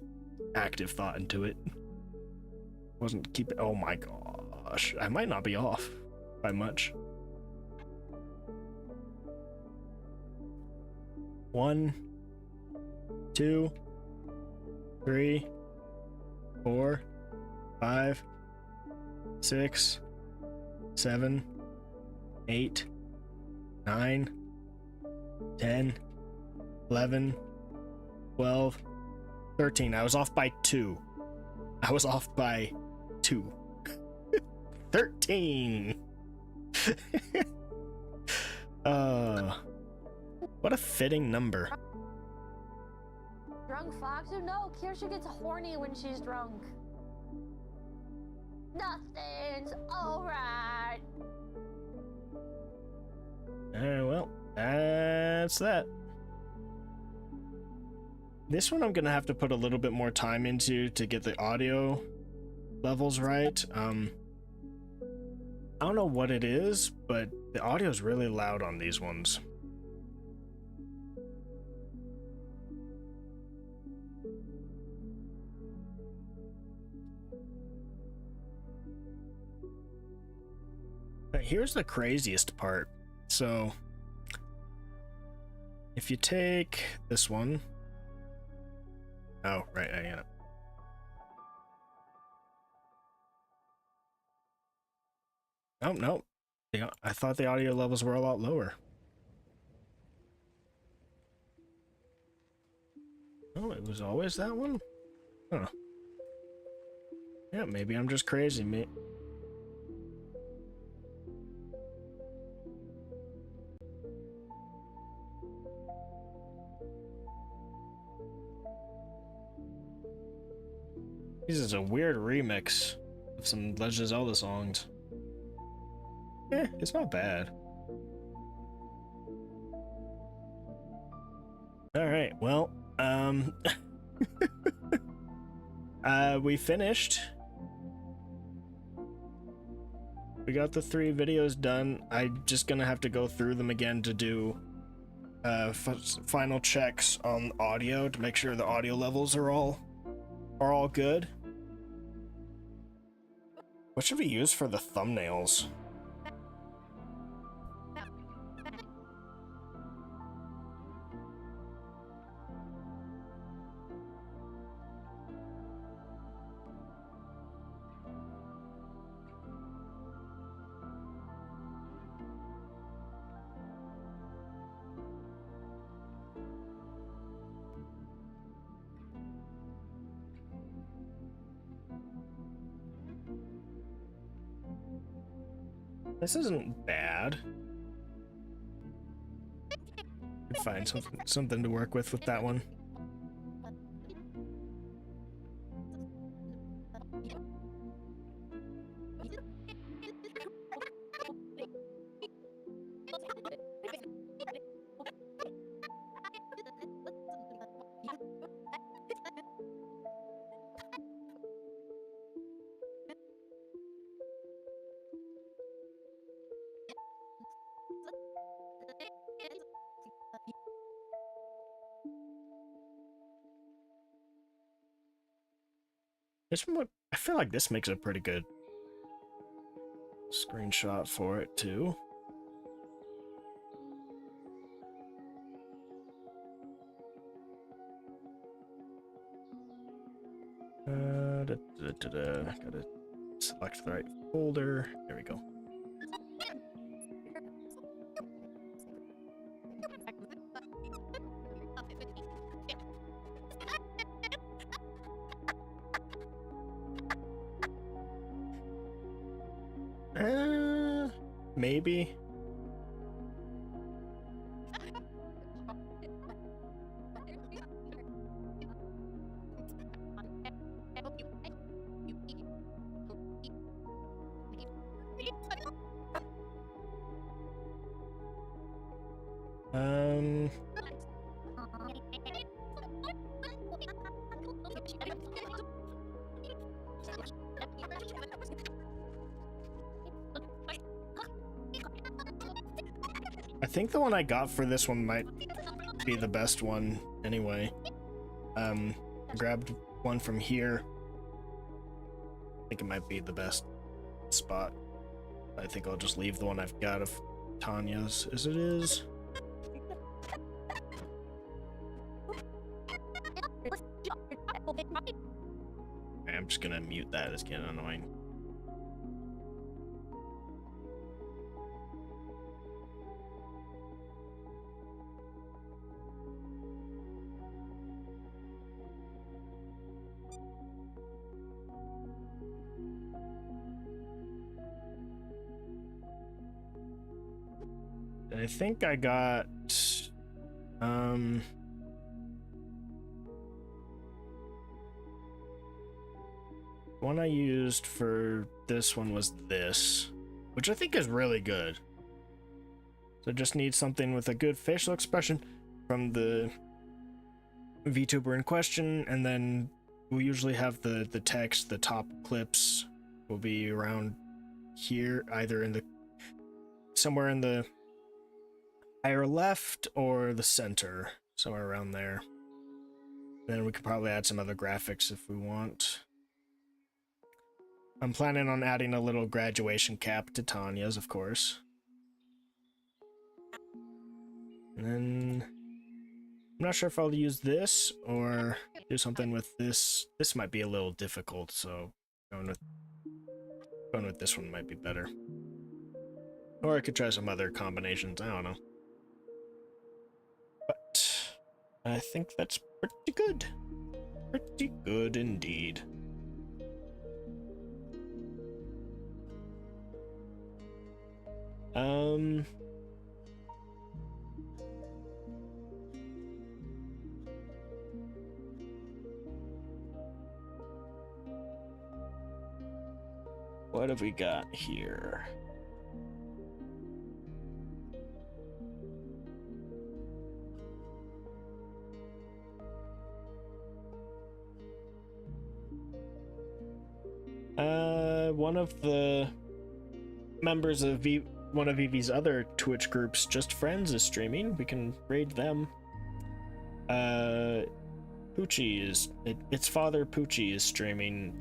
active thought into it. Wasn't keeping. Oh my gosh, I might not be off by much. 1, 2, 3, 4, 5, 6, 7, 8, 9, 10, 11, 12, 13. I was off by 2. I was off by 2. 13. What a fitting number. Drunk fox? Oh no, Kirsha gets horny when she's drunk. Nothing's alright. Well, that's that. This one I'm gonna have to put a little bit more time into to get the audio levels right. I don't know what it is, but the audio is really loud on these ones. But here's the craziest part. So if you take this one, oh right, I got it. Oh no, I thought the audio levels were a lot lower. Oh, it was always that one? Huh. Yeah, maybe I'm just crazy, mate. This is a weird remix of some Legend of Zelda songs. It's not bad. Alright, well, we finished. We got the 3 videos done. I'm just gonna have to go through them again to do final checks on audio to make sure the audio levels are all good. What should we use for the thumbnails? This isn't bad. Could find something to work with that one. This one, I feel like this makes a pretty good screenshot for it too. Gotta select the right folder. There we go. Maybe. I think the one I got for this one might be the best one anyway. I grabbed one from here. I think it might be the best spot. I think I'll just leave the one I've got of Tanya's as it is. I'm just gonna mute that, it's getting annoying. I think I got one I used for this one was this, which I think is really good. So just need something with a good facial expression from the VTuber in question, and then we'll usually have the text, the top clips will be around here, either in the somewhere in the higher left or the center, somewhere around there. Then we could probably add some other graphics if we want. I'm planning on adding a little graduation cap to Tanya's, of course. And then I'm not sure if I'll use this or do something with this. This might be a little difficult, so going with this one might be better. Or I could try some other combinations, I don't know. But I think that's pretty good. Pretty good indeed. What have we got here? One of the members of one of Evie's other Twitch groups, Just Friends, is streaming. We can raid them. Poochie is its father Poochie is streaming,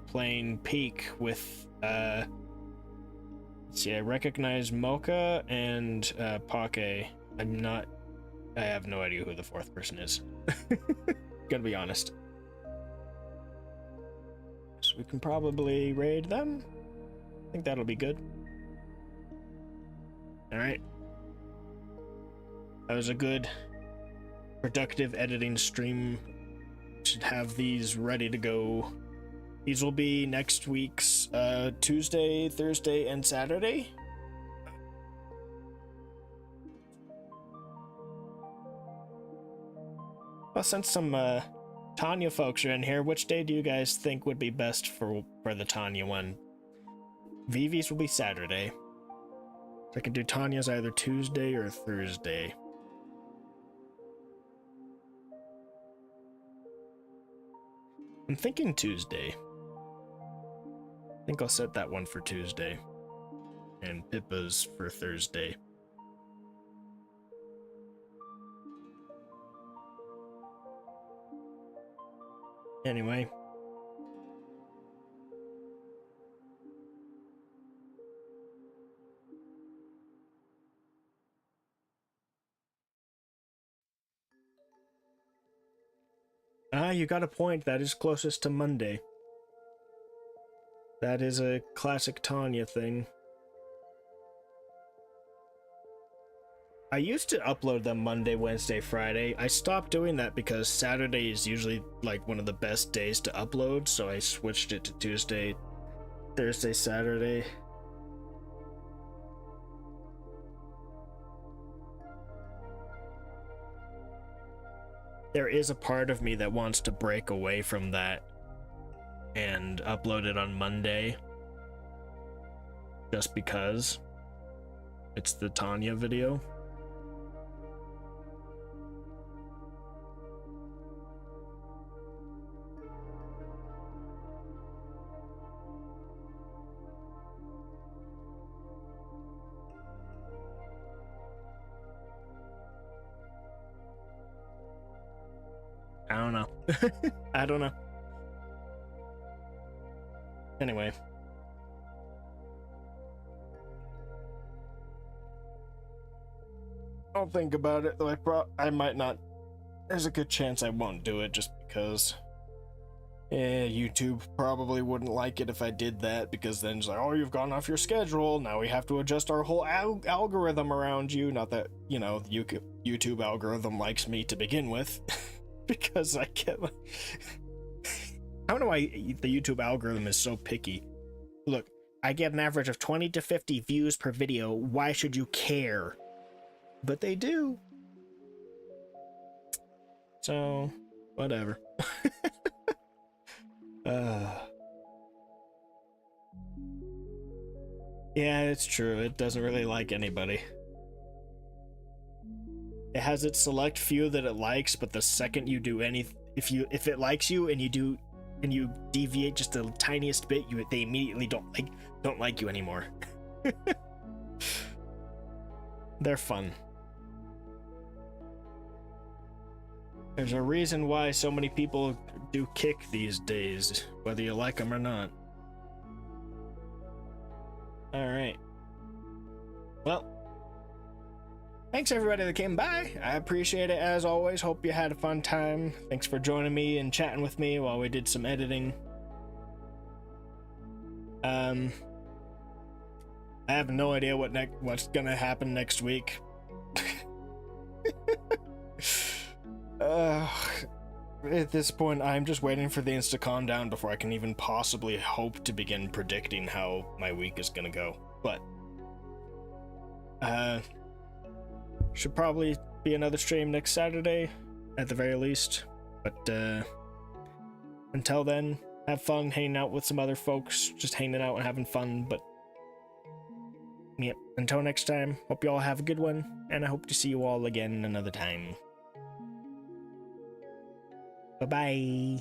playing Peak with let's see, I recognize Mocha and Poke. I have no idea who the fourth person is. Gonna be honest. So we can probably raid them. I think that'll be good. Alright. That was a good, productive editing stream. Should have these ready to go. These will be next week's Tuesday, Thursday, and Saturday. Well, since some Tanya folks are in here, which day do you guys think would be best for the Tanya one? Vivi's will be Saturday. So I could do Tanya's either Tuesday or Thursday. I'm thinking Tuesday. I think I'll set that one for Tuesday. And Pippa's for Thursday. Anyway. You got a point. That is closest to Monday. That is a classic Tanya thing. I used to upload them Monday, Wednesday, Friday. I stopped doing that because Saturday is usually like one of the best days to upload, so I switched it to Tuesday, Thursday, Saturday. There is a part of me that wants to break away from that and upload it on Monday. Just because it's the Tanya video. I don't know. I don't know. Anyway. I'll think about it, though I might not. There's a good chance I won't do it just because YouTube probably wouldn't like it if I did that, because then it's like, oh, you've gone off your schedule. Now we have to adjust our whole algorithm around you. Not that, you know, the YouTube algorithm likes me to begin with. Because I get like, I don't know why the YouTube algorithm is so picky. Look, I get an average of 20 to 50 views per video. Why should you care? But they do. So, whatever. Yeah, it's true. It doesn't really like anybody. It has its select few that it likes, but the second you do if it likes you and you deviate just the tiniest bit, they immediately don't like you anymore. They're fun. There's a reason why so many people do Kick these days, whether you like them or not. All right. Well, thanks everybody that came by. I appreciate it as always. Hope you had a fun time. Thanks for joining me and chatting with me while we did some editing. I have no idea what's gonna happen next week. At this point, I'm just waiting for things to calm down before I can even possibly hope to begin predicting how my week is gonna go. But should probably be another stream next Saturday at the very least. But until then, have fun hanging out with some other folks, just hanging out and having fun. But yep, until next time, hope you all have a good one, and I hope to see you all again another time. Bye-bye.